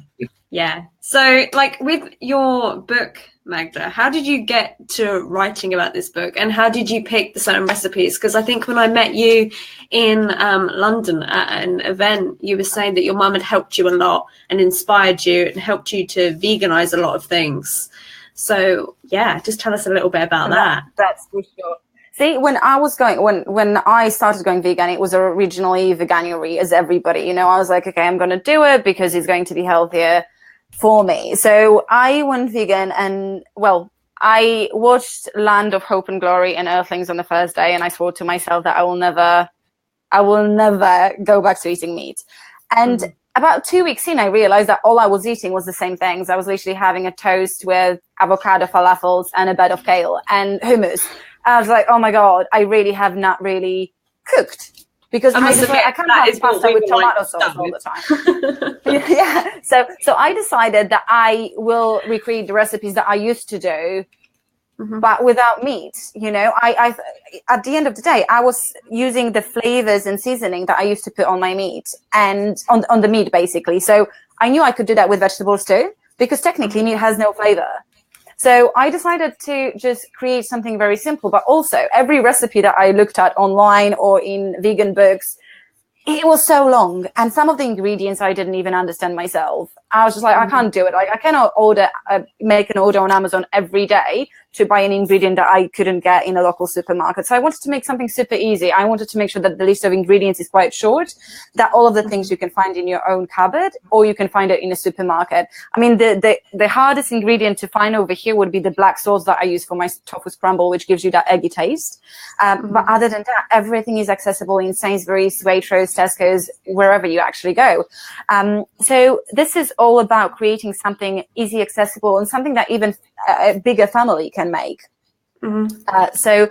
Yeah. So, like, with your book, Magda, how did you get to writing about this book, and how did you pick the certain recipes? Because I think when I met you in London at an event, you were saying that your mum had helped you a lot and inspired you and helped you to veganize a lot of things. So, yeah, just tell us a little bit about that. That's for sure. See, when I started going vegan, it was originally Veganuary, as everybody, you know, I was like, okay, I'm going to do it because it's going to be healthier for me. So I went vegan, and well, I watched Land of Hope and Glory and Earthlings on the first day, and I swore to myself that I will never go back to eating meat. And about 2 weeks in, I realized that all I was eating was the same things. I was literally having a toast with avocado, falafels, and a bed of kale and hummus. I was like, oh my God, I really have not really cooked, because I can't have pasta with tomato sauce all the time. Yeah. So I decided that I will recreate the recipes that I used to do, but without meat. You know, I at the end of the day, I was using the flavors and seasoning that I used to put on my meat and on the meat, basically. So I knew I could do that with vegetables too, because technically meat has no flavor. So I decided to just create something very simple, but also every recipe that I looked at online or in vegan books, it was so long. And some of the ingredients I didn't even understand myself. I was just like, I can't do it. Like, I cannot make an order on Amazon every day to buy an ingredient that I couldn't get in a local supermarket. So I wanted to make something super easy. I wanted to make sure that the list of ingredients is quite short, that all of the things you can find in your own cupboard, or you can find it in a supermarket. I mean, the hardest ingredient to find over here would be the black sauce that I use for my tofu scramble, which gives you that eggy taste. But other than that, everything is accessible in Sainsbury's, Waitrose, Tesco's, wherever you actually go. So this is all about creating something easy, accessible, and something that even a bigger family can make. So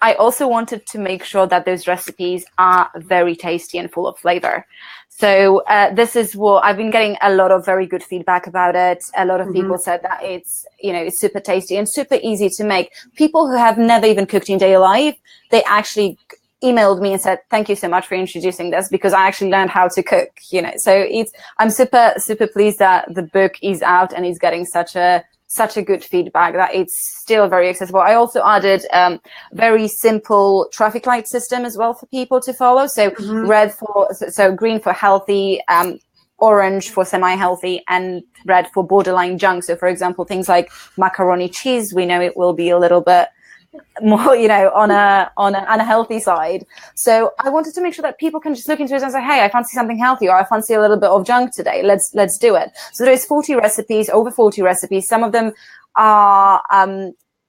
I also wanted to make sure that those recipes are very tasty and full of flavor. So this is what I've been getting a lot of very good feedback about it. A lot of people said that it's super tasty and super easy to make. People who have never even cooked in their life, they actually emailed me and said, thank you so much for introducing this, because I actually learned how to cook, so I'm super, super pleased that the book is out and is getting such a good feedback, that it's still very accessible. I also added very simple traffic light system as well for people to follow. So green for healthy, orange for semi-healthy, and red for borderline junk. So for example, things like macaroni cheese, we know it will be a little bit more, you know, on a unhealthy side. So I wanted to make sure that people can just look into it and say, hey, I fancy something healthy, or I fancy a little bit of junk today. Let's do it. So there's 40 recipes, over 40 recipes. Some of them are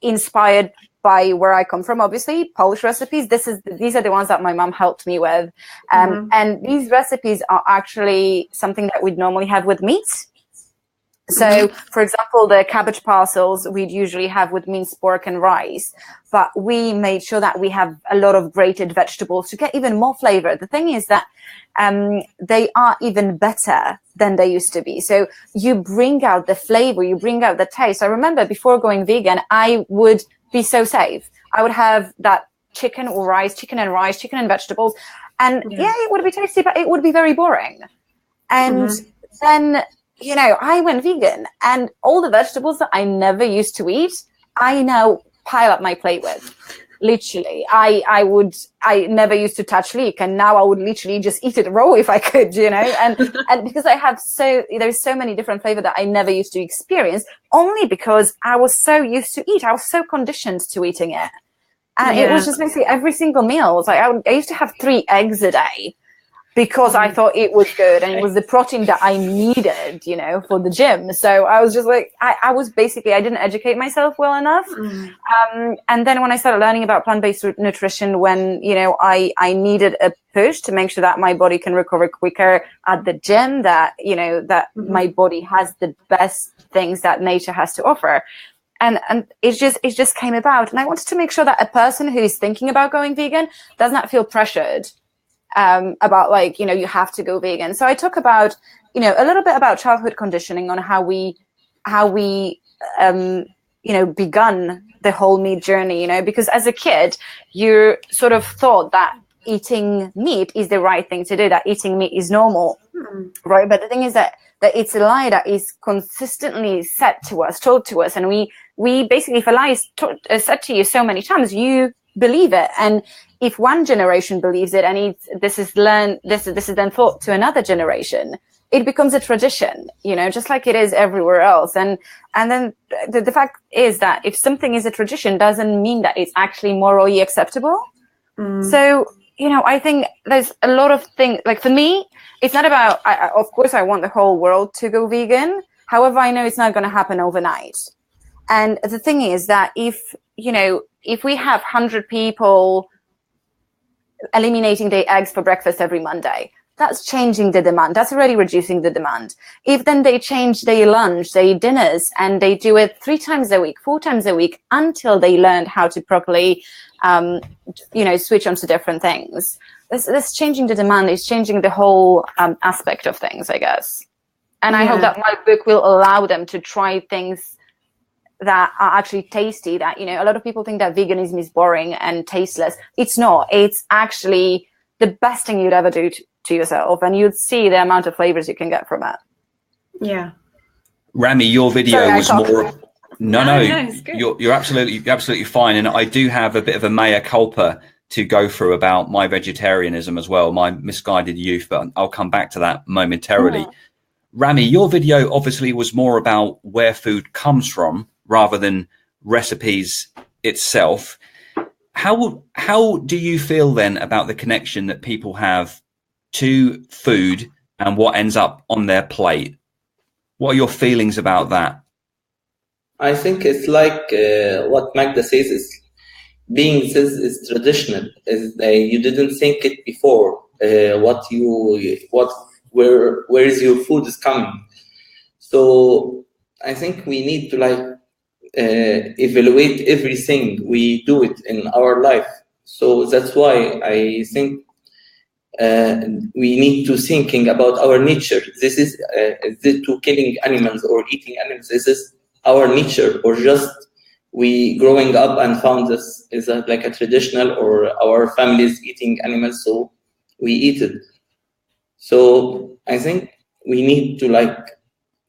inspired by where I come from, obviously, Polish recipes. These are the ones that my mom helped me with. And these recipes are actually something that we'd normally have with meat. So, for example, the cabbage parcels we'd usually have with minced pork and rice, but we made sure that we have a lot of grated vegetables to get even more flavor. The thing is that they are even better than they used to be. So you bring out the flavor, you bring out the taste. I remember before going vegan, I would be so safe. I would have that chicken and rice, chicken and vegetables. And yeah, it would be tasty, but it would be very boring. And then, you know, I went vegan, and all the vegetables that I never used to eat, I now pile up my plate with. Literally, I never used to touch leek, and now I would literally just eat it raw if I could, you know. And because there's so many different flavors that I never used to experience, only because I was so used to eat. I was so conditioned to eating it, and it was just basically every single meal. It was like I used to have 3 eggs a day, because I thought it was good and it was the protein that I needed, you know, for the gym. So I was just like, I didn't educate myself well enough. And then when I started learning about plant-based nutrition, when, you know, I needed a push to make sure that my body can recover quicker at the gym, that, you know, that my body has the best things that nature has to offer. And it just came about. And I wanted to make sure that a person who is thinking about going vegan does not feel pressured about, like, you know, you have to go vegan. So I talk about, you know, a little bit about childhood conditioning, on how we you know, begun the whole meat journey, you know, because as a kid, you're sort of taught that eating meat is the right thing to do, that eating meat is normal, right? But the thing is that it's a lie that is consistently told to us. And we basically, if a lie is said to you so many times, you believe it. And if one generation believes it, and this is then taught to another generation, it becomes a tradition, you know, just like it is everywhere else. And then the fact is that if something is a tradition, doesn't mean that it's actually morally acceptable. So, you know, I think there's a lot of things, like, for me, it's not about, of course, I want the whole world to go vegan. However, I know it's not going to happen overnight. And the thing is that if we have 100 people eliminating their eggs for breakfast every Monday, that's changing the demand. That's already reducing the demand. If then they change their lunch, their dinners, and they do it 3 times a week, 4 times a week, until they learn how to properly, you know, switch onto different things, this changing the demand is changing the whole aspect of things, I guess. And I hope that my book will allow them to try things that are actually tasty. That, you know, a lot of people think that veganism is boring and tasteless. It's not. It's actually the best thing you'd ever do to yourself, and you'd see the amount of flavors you can get from it. Yeah. Rami, your video was more. No, you're absolutely fine. And I do have a bit of a mea culpa to go through about my vegetarianism as well, my misguided youth, but I'll come back to that momentarily. Rami, your video obviously was more about where food comes from rather than recipes itself. How do you feel then about the connection that people have to food and what ends up on their plate? What are your feelings about that? I think it's like what Magda says is traditional. You didn't think it before. Where is your food is coming? So I think we need to evaluate everything we do it in our life. So that's why I think we need to thinking about our nature. This is to killing animals or eating animals. This is our nature, or just we growing up and found this is like a traditional, or our families eating animals, so we eat it. So I think we need to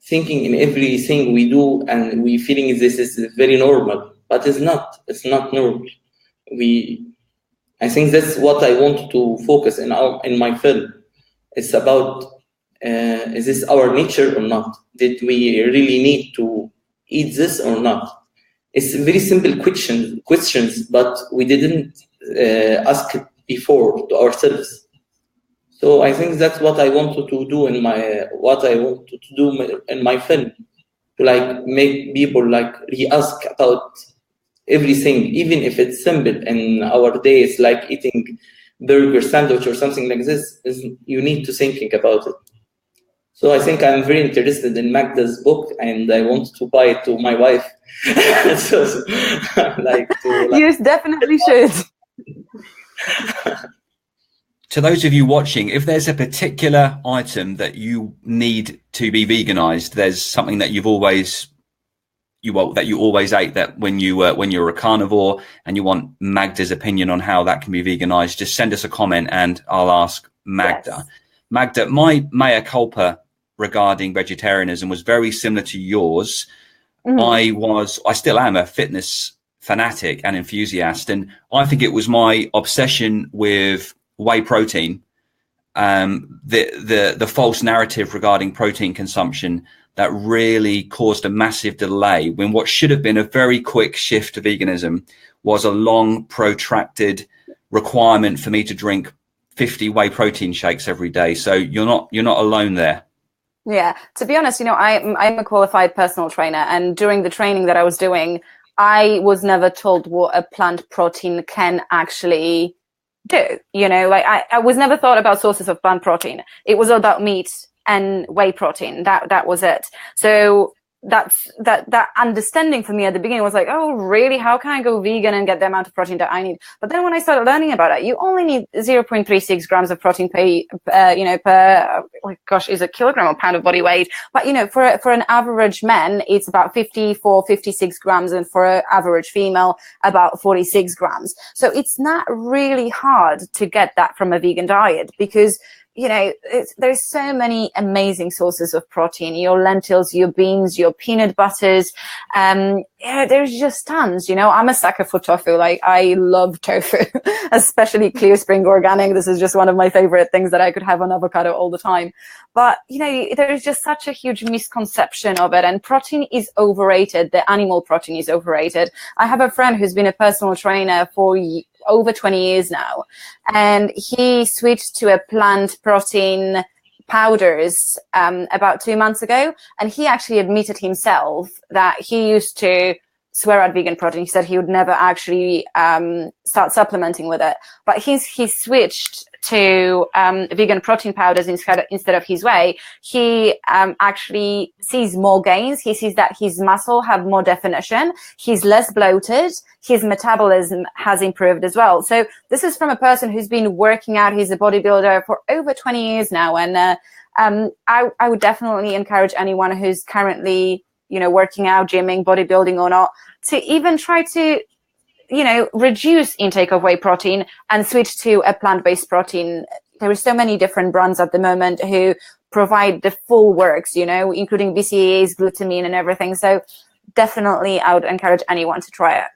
thinking in everything we do, and we feeling this is very normal, but it's not normal. I think that's what I want to focus in my film. It's about is this our nature or not? Did we really need to eat this or not? it's very simple questions, but we didn't ask it before to ourselves. So I think that's what I wanted to do in my film, to like make people like re-ask about everything, even if it's simple in our days, like eating burger sandwich or something like this. You need to thinking about it. So I think I'm very interested in Magda's book, and I want to buy it to my wife. So, You definitely should. To those of you watching, if there's a particular item that you need to be veganized, there's something that you always ate, that when you're a carnivore and you want Magda's opinion on how that can be veganized, just send us a comment and I'll ask Magda. Yes. Magda, my mea culpa regarding vegetarianism was very similar to yours. I still am a fitness fanatic and enthusiast, and I think it was my obsession with whey protein, the false narrative regarding protein consumption, that really caused a massive delay when what should have been a very quick shift to veganism was a long, protracted requirement for me to drink 50 whey protein shakes every day. So you're not alone there. Yeah, to be honest, I'm a qualified personal trainer, and during the training that I was doing, I was never told what a plant protein can actually do. I was never thought about sources of plant protein. It was all about meat and whey protein. That was it. So that understanding for me at the beginning was like, oh really, how can I go vegan and get the amount of protein that I need? But then when I started learning about it, you only need 0.36 grams of protein per is a kilogram or pound of body weight. But for an average man, it's about 56 grams, and for an average female, about 46 grams. So it's not really hard to get that from a vegan diet, because there's so many amazing sources of protein. Your lentils, your beans, your peanut butters. There's just tons. I'm a sucker for tofu. Like, I love tofu, especially Clear Spring Organic. This is just one of my favorite things that I could have on avocado all the time. But, there's just such a huge misconception of it. And protein is overrated. The animal protein is overrated. I have a friend who's been a personal trainer for over 20 years now, and he switched to a plant protein powders about 2 months ago, and he actually admitted himself that he used to swear at vegan protein. He said he would never actually start supplementing with it, but he switched to vegan protein powders instead of his whey. He actually sees more gains. He sees that his muscle have more definition. He's less bloated. His metabolism has improved as well. So this is from a person who's been working out. He's a bodybuilder for over 20 years now. And I would definitely encourage anyone who's currently, working out, gymming, bodybuilding or not, to even try to reduce intake of whey protein and switch to a plant-based protein. There are so many different brands at the moment who provide the full works, including BCAAs, glutamine and everything. So definitely I would encourage anyone to try it.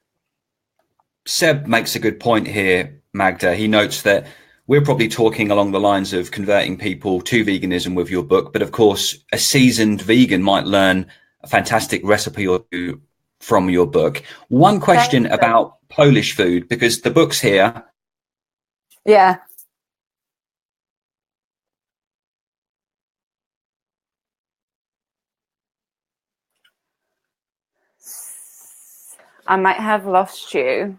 Seb makes a good point here, Magda. He notes that we're probably talking along the lines of converting people to veganism with your book, but of course a seasoned vegan might learn a fantastic recipe or two from your book. One question about Polish food, because the book's here. Yeah. I might have lost you.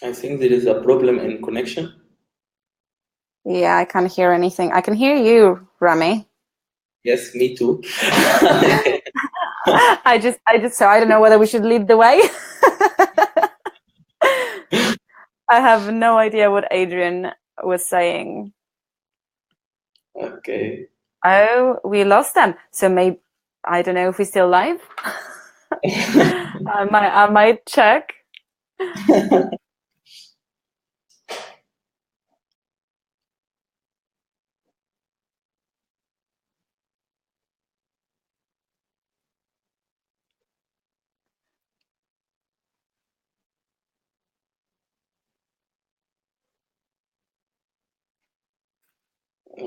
I think there is a problem in connection. Yeah, I can't hear anything. I can hear you, Rami. Yes, me too. I just so I don't know whether we should lead the way. I have no idea what Adrian was saying. Okay. Oh, we lost them. So maybe, I don't know if we're still live. I might check. Okay.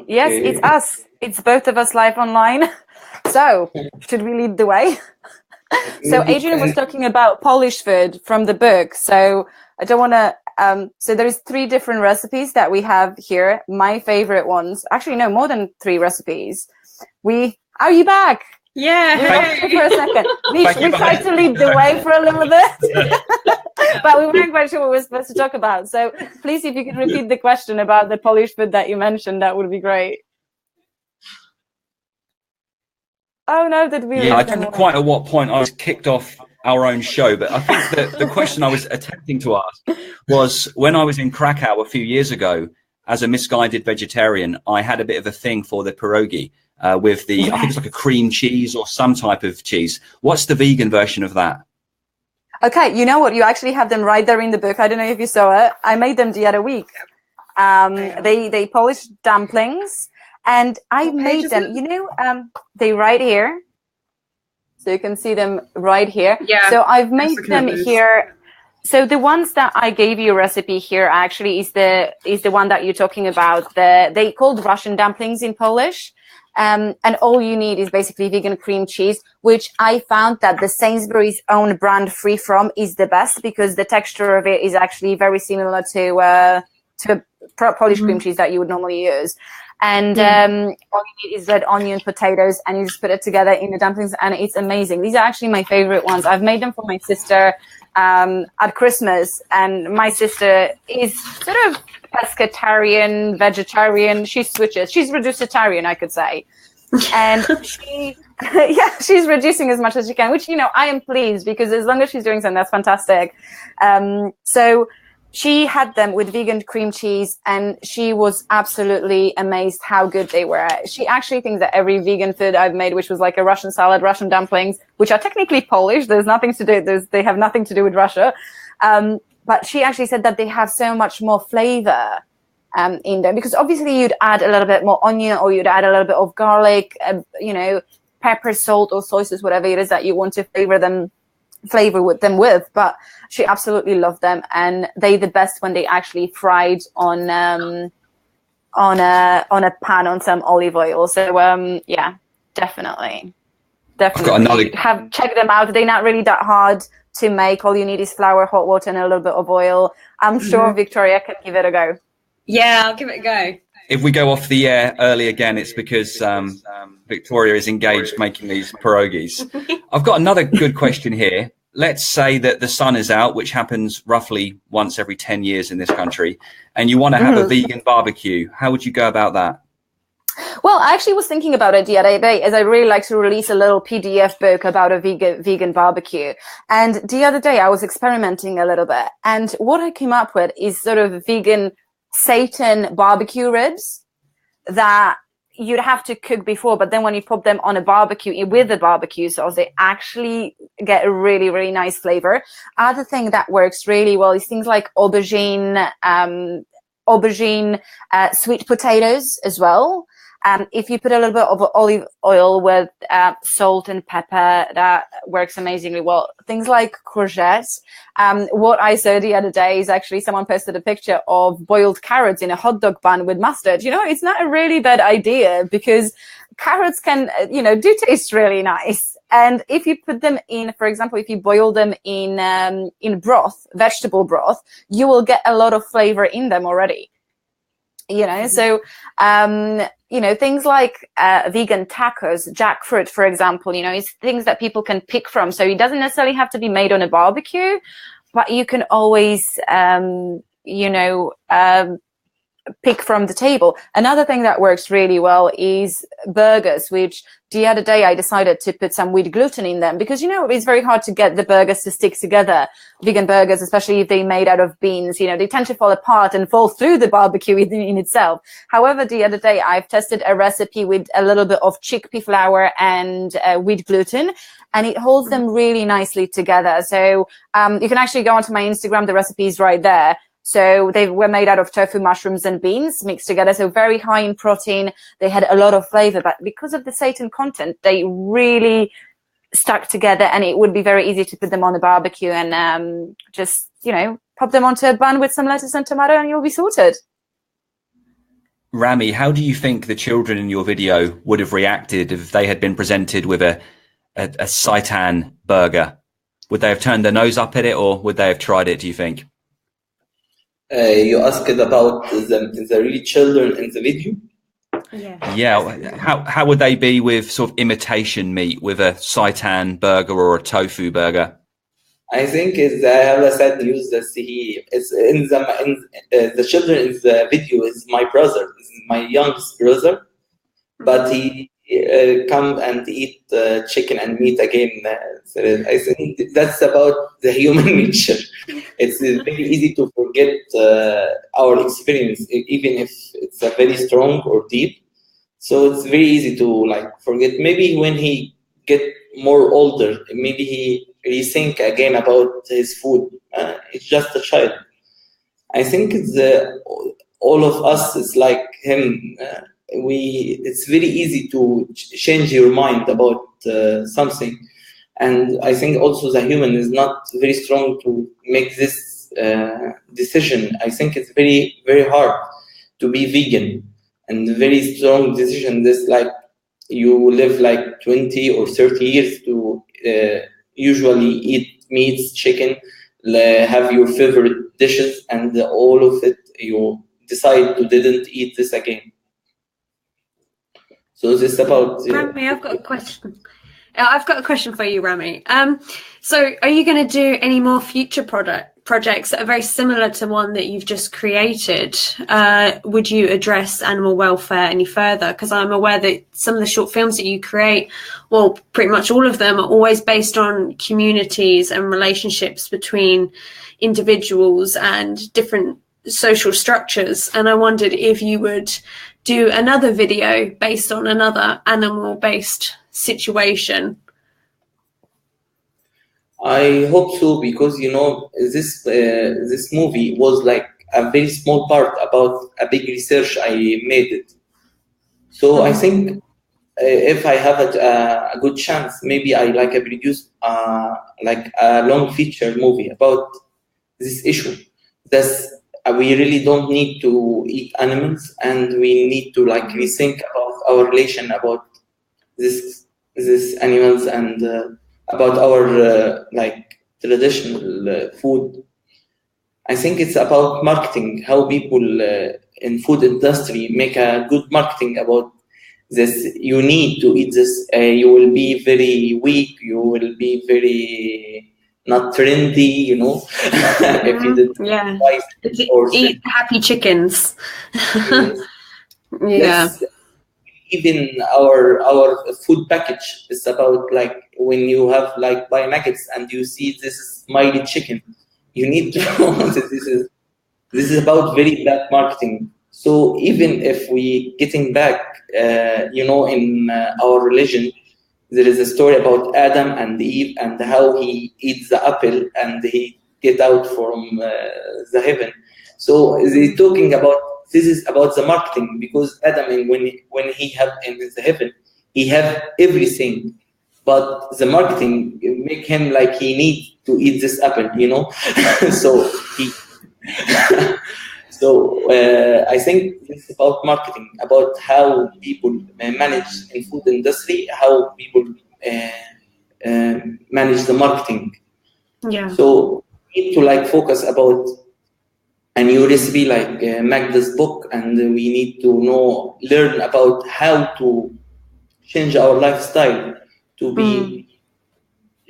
Yes, it's us. It's both of us live online. So, should we lead the way? So Adrian was talking about Polish food from the book. So I don't want to, so there's 3 different recipes that we have here. My favorite ones, actually, no, more than 3 recipes. Are you back? Yeah. We lost you for a second. We tried to lead the way for a little bit, but we weren't quite sure what we were supposed to talk about. So please, if you could repeat the question about the Polish food that you mentioned, that would be great. Oh no, did we? Yeah, I don't know quite at what point I was kicked off our own show, but I think that the question I was attempting to ask was, when I was in Krakow a few years ago as a misguided vegetarian, I had a bit of a thing for the pierogi with the, I think it's like a cream cheese or some type of cheese. What's the vegan version of that? Okay, you know what? You actually have them right there in the book. I don't know if you saw it. I made them the other week. They Polish dumplings. And I made them, you know, they right here. So you can see them right here. Yeah. So I've made them here. So the ones that I gave you a recipe here actually is the one that you're talking about. They called Russian dumplings in Polish. And all you need is basically vegan cream cheese, which I found that the Sainsbury's own brand Free From is the best, because the texture of it is actually very similar to Polish cream cheese that you would normally use. And all you need is red onion, potatoes, and you just put it together in the dumplings, and it's amazing. These are actually my favorite ones. I've made them for my sister at Christmas, and my sister is sort of pescatarian, vegetarian. She switches. She's reducitarian, I could say. And she's reducing as much as she can, which, you know, I am pleased, because as long as she's doing something, that's fantastic. So she had them with vegan cream cheese, and she was absolutely amazed how good they were. She actually thinks that every vegan food I've made, which was like a Russian salad, Russian dumplings, which are technically Polish, they have nothing to do with Russia. But she actually said that they have so much more flavor in them, because obviously you'd add a little bit more onion, or you'd add a little bit of garlic, you know, pepper, salt, or soy sauce, whatever it is that you want to flavor with them with. But she absolutely loved them, and they the best when they actually fried on a pan on some olive oil. So yeah, definitely check them out. They're not really that hard to make. All you need is flour, hot water, and a little bit of oil. I'm sure Victoria can give it a go. Yeah, I'll give it a go. If we go off the air early again, it's because Victoria is engaged making these pierogies. I've got another good question here. Let's say that the sun is out, which happens roughly once every 10 years in this country, and you want to have a vegan barbecue. How would you go about that? Well, I actually was thinking about it the other day, as I really like to release a little PDF book about a vegan barbecue. And the other day I was experimenting a little bit, and what I came up with is sort of vegan Satan barbecue ribs that you'd have to cook before, but then when you put them on a barbecue with the barbecue sauce, they actually get a really, really nice flavor. Other thing that works really well is things like aubergine, sweet potatoes as well. If you put a little bit of olive oil with salt and pepper, that works amazingly well. Things like courgettes. What I saw the other day is actually someone posted a picture of boiled carrots in a hot dog bun with mustard. You know, it's not a really bad idea, because carrots can, do taste really nice. And if you put them in, for example, if you boil them in broth, vegetable broth, you will get a lot of flavor in them already. So, things like vegan tacos, jackfruit, for example, is things that people can pick from. So it doesn't necessarily have to be made on a barbecue, but you can always, pick from the table. Another thing that works really well is burgers, which the other day I decided to put some wheat gluten in them, because, it's very hard to get the burgers to stick together. Vegan burgers, especially if they're made out of beans, they tend to fall apart and fall through the barbecue in itself. However, the other day I've tested a recipe with a little bit of chickpea flour and wheat gluten, and it holds them really nicely together. So you can actually go onto my Instagram. The recipe is right there. So they were made out of tofu, mushrooms, and beans mixed together. So very high in protein. They had a lot of flavor, but because of the seitan content, they really stuck together, and it would be very easy to put them on the barbecue and just, pop them onto a bun with some lettuce and tomato, and you'll be sorted. Rami, how do you think the children in your video would have reacted if they had been presented with a seitan burger? Would they have turned their nose up at it, or would they have tried it, do you think? You asked about the real children in the video? Yeah. How would they be with sort of imitation meat, with a seitan burger or a tofu burger? I think I have a sad news that the children in the video is my brother, is my youngest brother, but he come and eat chicken and meat again. So I think that's about the human nature. It's very easy to forget our experience, even if it's a very strong or deep. So it's very easy to like forget. Maybe when he get more older, maybe he rethink again about his food. It's just a child. I think all of us is like him. It's very easy to change your mind about something, and I think also the human is not very strong to make this decision. I think it's very, very hard to be vegan, and very strong decision. This like you live like 20 or 30 years to usually eat meats, chicken, have your favorite dishes, and all of it you decide to didn't eat this again. So this is about Rami, I've got a question. I've got a question for you, Rami. So are you going to do any more future projects that are very similar to one that you've just created? Would you address animal welfare any further? Because I'm aware that some of the short films that you create, well, pretty much all of them are always based on communities and relationships between individuals and different social structures. And I wondered if you would do another video based on another animal-based situation. I hope so, because this movie was like a very small part about a big research I made it. So I think if I have a good chance, maybe I produce like a long feature movie about this issue. We really don't need to eat animals, and we need to like rethink about our relation about this animals, and about our like traditional food. I think it's about marketing, how people in food industry make a good marketing about this. You need to eat this. You will be very weak. You will be very not trendy, if you did or eat happy chickens. Yes. Yeah. Even our food package is about like when you have like buy nuggets and you see this is smiley chicken, you need to know that this is about very bad marketing. So even if we getting back, in our religion, there is a story about Adam and Eve and how he eats the apple and he get out from the heaven. So they're talking about, this is about the marketing, because Adam, when he have in the heaven, he have everything, but the marketing make him like he needs to eat this apple, so he. I think it's about marketing, about how people manage in food industry, how people manage the marketing. Yeah. So we need to like focus about a new recipe, like Magda's book, and we need to learn about how to change our lifestyle to be.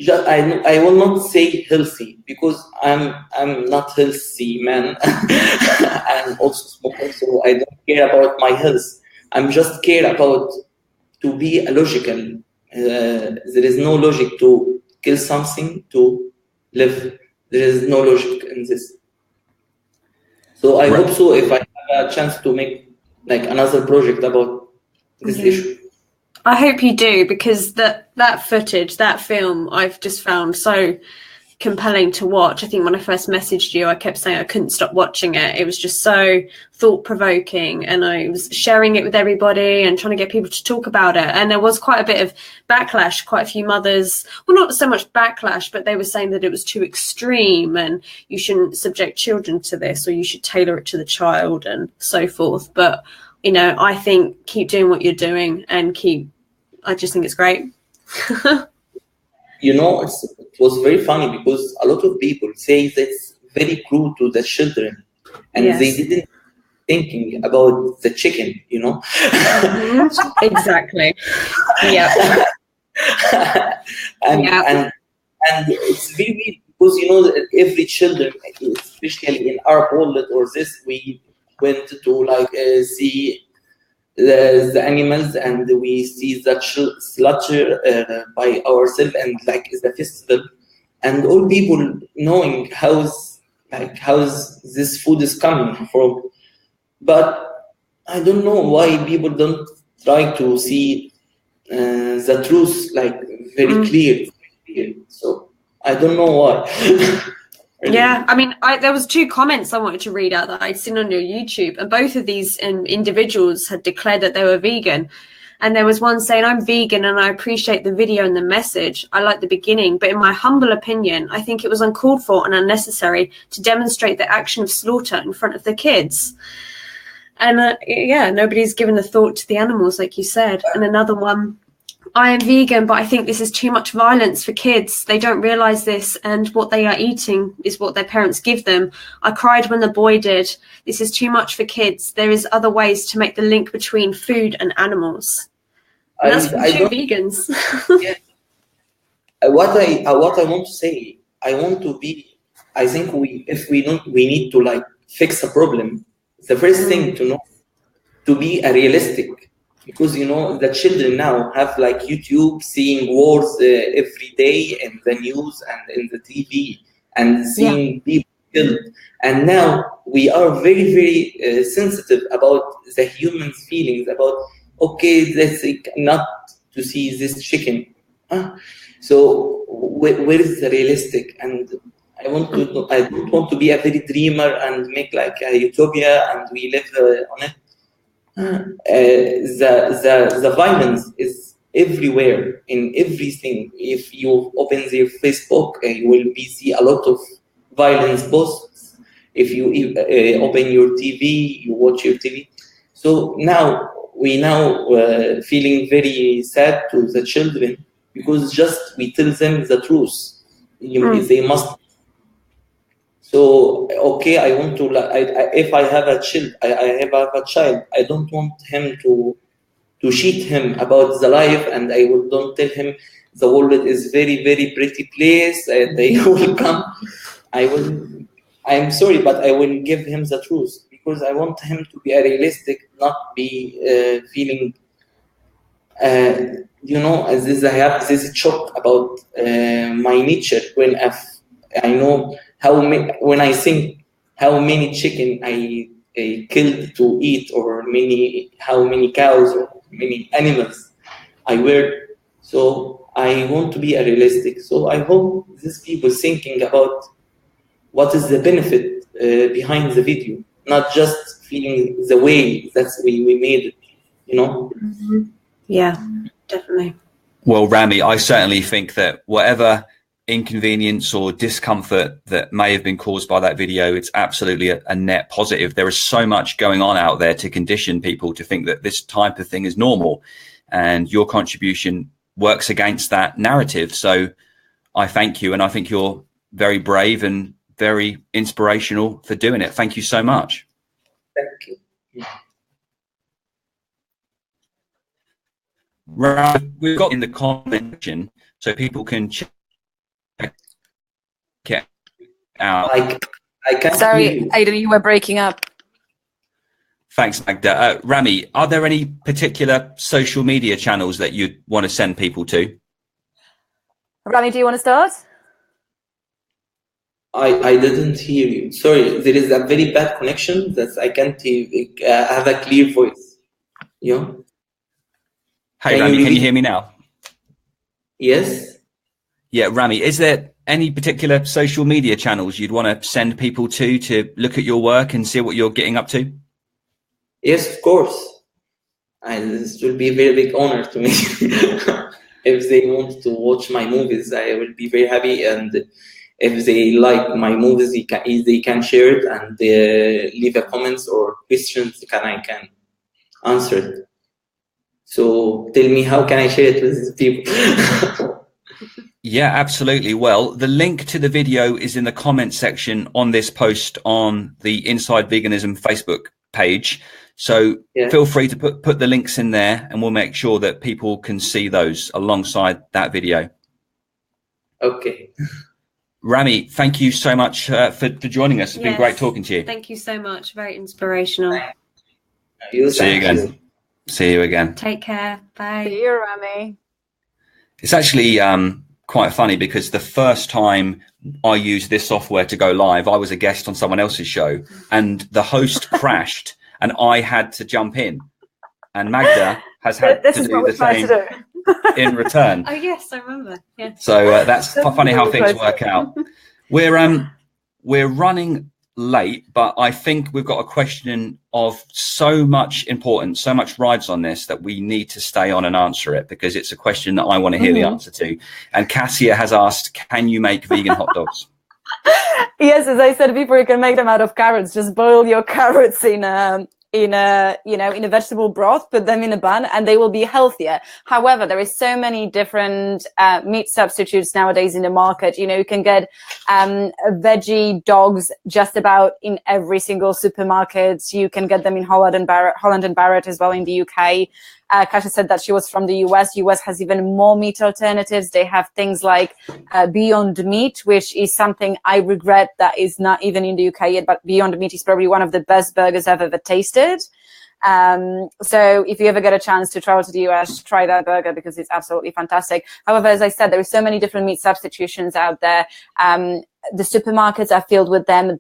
I will not say healthy, because I'm not healthy man. I'm also smoker, so I don't care about my health. I'm just care about to be logical. There is no logic to kill something to live. There is no logic in this. So I hope so if I have a chance to make like another project about this issue. I hope you do, because that footage, that film, I've just found so compelling to watch. I think when I first messaged you, I kept saying I couldn't stop watching it. It was just so thought-provoking, and I was sharing it with everybody and trying to get people to talk about it. And there was quite a bit of backlash, quite a few mothers, well, not so much backlash, but they were saying that it was too extreme and you shouldn't subject children to this, or you should tailor it to the child and so forth. But you know, I think keep doing what you're doing and I just think it's great. You know, it was very funny because a lot of people say that's very cruel to the children, and Yes. they didn't thinking about the chicken, you know. Exactly. Yeah. and it's very weird because, you know, every children, especially in our world or this, we went to like see the animals, and we see that slaughter by ourselves, and like is the festival, and all people knowing how's this food is coming from. But I don't know why people don't try to see the truth like very clear. So I don't know why. Yeah, I mean, there was 2 comments I wanted to read out that I'd seen on your YouTube, and both of these individuals had declared that they were vegan. And there was one saying, I'm vegan and I appreciate the video and the message. I like the beginning, but in my humble opinion, I think it was uncalled for and unnecessary to demonstrate the action of slaughter in front of the kids. And yeah, nobody's given a thought to the animals, like you said. And another one, I am vegan, but I think this is too much violence for kids. They don't realize this, and what they are eating is what their parents give them. I cried when the boy did. This is too much for kids. There is other ways to make the link between food and animals. And that's from 2 vegans. Yeah. What I want to say, I think we need to like fix a problem. The first thing to know, to be a realistic. Because, you know, the children now have like YouTube, seeing wars every day in the news and in the TV, and seeing people killed. And now we are very, very sensitive about the human's feelings, about, okay, let's say not to see this chicken. So where is the realistic? And I don't want to be a very dreamer and make like a utopia and we live on it. The violence is everywhere in everything. If you open their Facebook, you will see a lot of violence posts. If you open your TV, you watch your TV. So now we feeling very sad to the children because just we tell them the truth. They must. So okay, I want to. If I have a child, I don't want him to cheat him about the life, and I don't tell him the world is very, very pretty place, and they will come. I'm sorry, but I will give him the truth because I want him to be a realistic, not be feeling. You know, as I have this shock about my nature when I know when I think how many chicken I killed to eat, or how many cows or many animals I were. So I want to be a realistic. So I hope these people thinking about what is the benefit behind the video, not just feeling the way that we made it, you know? Yeah, definitely. Well, Rami, I certainly think that whatever inconvenience or discomfort that may have been caused by that video, it's absolutely a net positive. There is so much going on out there to condition people to think that this type of thing is normal, and your contribution works against that narrative. So I thank you, and I think you're very brave and very inspirational for doing it. Thank you so much. Thank you. Right, we've got in the comment section so people can check it out. I can't Sorry, hear you. Aidan, you were breaking up. Thanks, Magda. Rami, are there any particular social media channels that you'd want to send people to? Rami, do you want to start? I didn't hear you. Sorry, there is a very bad connection that I can't have a clear voice. You know? Hey, Rami, can you hear me now? Yes. Yeah, Rami, is there any particular social media channels you'd want to send people to look at your work and see what you're getting up to? Yes, of course. This will be a very big honor to me. If they want to watch my movies, I will be very happy. And if they like my movies, they can share it and leave a comments or questions. answered. So tell me, how can I share it with these people? Yeah, absolutely. Well, the link to the video is in the comment section on this post on the Inside Veganism Facebook page. So feel free to put the links in there, and we'll make sure that people can see those alongside that video. Okay. Rami, thank you so much for joining us. It's been great talking to you. Thank you so much. Very inspirational. See you again. See you again. Take care. Bye. See you, Rami. It's actually quite funny because the first time I used this software to go live, I was a guest on someone else's show, and the host crashed, and I had to jump in. And Magda has had to do the same in return. Oh yes, I remember. Yeah. So that's funny how things work out. We're running late, but I think we've got a question of so much importance, so much rides on this, that we need to stay on and answer it, because it's a question that I want to hear the answer to. And Cassia has asked, can you make vegan hot dogs? Yes, as I said before, you can make them out of carrots. Just boil your carrots in a vegetable broth, put them in a bun, and they will be healthier. However, there is so many different meat substitutes nowadays in the market. You can get veggie dogs just about in every single supermarket. You can get them in Holland and Barrett as well in the UK. Kasia said that she was from the US. US has even more meat alternatives. They have things like Beyond Meat, which is something I regret that is not even in the UK yet, but Beyond Meat is probably one of the best burgers I've ever tasted. So if you ever get a chance to travel to the US, try that burger because it's absolutely fantastic. However, as I said, there are so many different meat substitutions out there. The supermarkets are filled with them.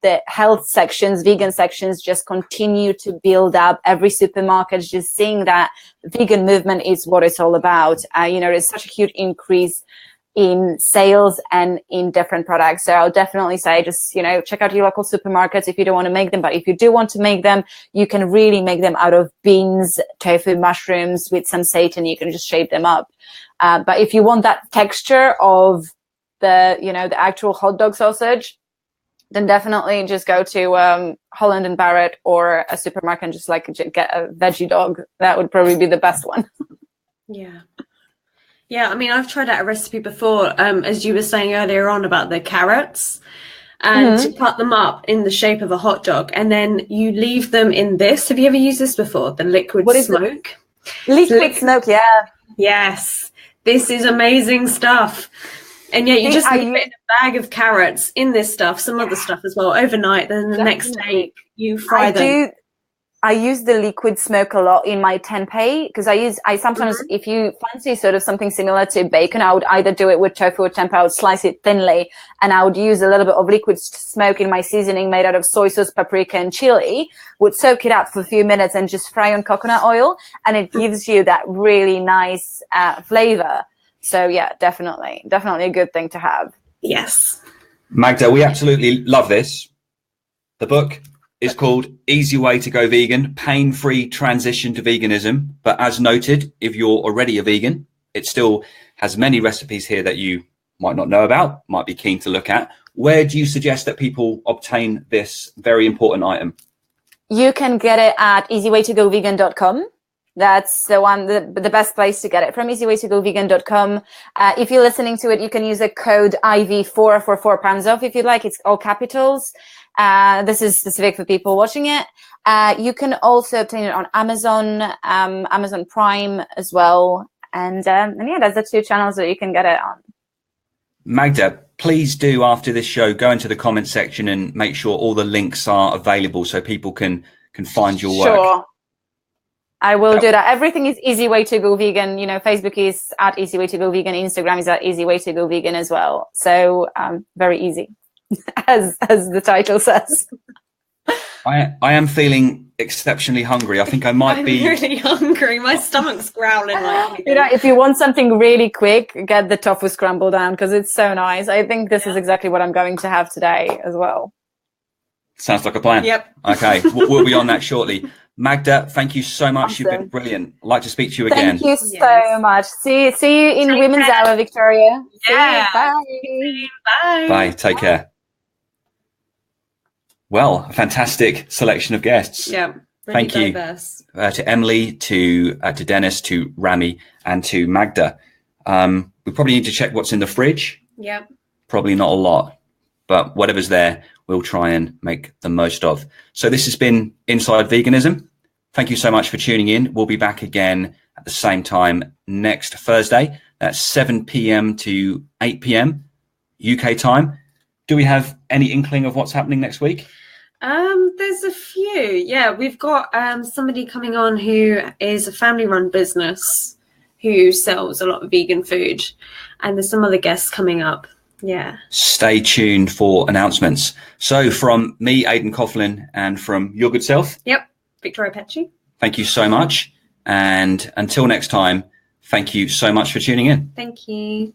The health sections, vegan sections just continue to build up. Every supermarket is just seeing that vegan movement is what it's all about. There's such a huge increase in sales and in different products. So I'll definitely say just, check out your local supermarkets if you don't want to make them. But if you do want to make them, you can really make them out of beans, tofu, mushrooms with some seitan. You can just shape them up. But if you want that texture of the actual hot dog sausage, then definitely just go to Holland and Barrett or a supermarket and just get a veggie dog. That would probably be the best one. Yeah. Yeah, I mean, I've tried out a recipe before, as you were saying earlier on about the carrots, and to cut them up in the shape of a hot dog, and then you leave them in this. Have you ever used this before? The liquid smoke. Liquid smoke, yeah. Yes, this is amazing stuff. And yeah, you just leave it in a bag of carrots in this stuff, some other stuff as well, overnight. Then the next day you fry them. I use the liquid smoke a lot in my tempeh because I sometimes, if you fancy sort of something similar to bacon, I would either do it with tofu or tempeh. I would slice it thinly, and I would use a little bit of liquid smoke in my seasoning made out of soy sauce, paprika, and chili. Would soak it up for a few minutes and just fry on coconut oil, and it gives you that really nice flavor. So yeah, definitely a good thing to have. Yes. Magda, we absolutely love this. The book is called Easy Way to Go Vegan, Pain-Free Transition to Veganism. But as noted, if you're already a vegan, it still has many recipes here that you might not know about, might be keen to look at. Where do you suggest that people obtain this very important item? You can get it at easywaytogovegan.com. That's the best place to get it, from easywaytogovegan.com. If you're listening to it, you can use a code IV4 for £4 off if you'd like. It's all capitals. This is specific for people watching it. You can also obtain it on Amazon, Amazon Prime as well. And yeah, that's the two channels that you can get it on. Magda, please do, after this show, go into the comment section and make sure all the links are available so people can find your work. Sure. I will do that. Everything is Easy Way to Go Vegan. Facebook is at Easy Way to Go Vegan. Instagram is at Easy Way to Go Vegan as well. So very easy, as the title says. I am feeling exceptionally hungry. I think I might be really hungry. My stomach's growling. If you want something really quick, get the tofu scramble down because it's so nice. I think this is exactly what I'm going to have today as well. Sounds like a plan. Yep. Okay, we'll be on that shortly. Magda, thank you so much. Awesome. You've been brilliant. I'd like to speak to you again. Thank you so much. See you in Women's Hour, Victoria. Yeah. Bye. Bye. Bye. Take care. Well, a fantastic selection of guests. Yeah. Really Thank you diverse. to Emily, to Dennis, to Rami, and to Magda. We probably need to check what's in the fridge. Yep. Probably not a lot, but whatever's there, we'll try and make the most of. So this has been Inside Veganism. Thank you so much for tuning in. We'll be back again at the same time next Thursday. That's 7 p.m. to 8 p.m. UK time. Do we have any inkling of what's happening next week? There's a few. Yeah, we've got somebody coming on who is a family-run business who sells a lot of vegan food, and there's some other guests coming up. Yeah. Stay tuned for announcements. So from me, Aidan Coughlin, and from your good self. Yep. Victoria Petchy. Thank you so much. And until next time, thank you so much for tuning in. Thank you.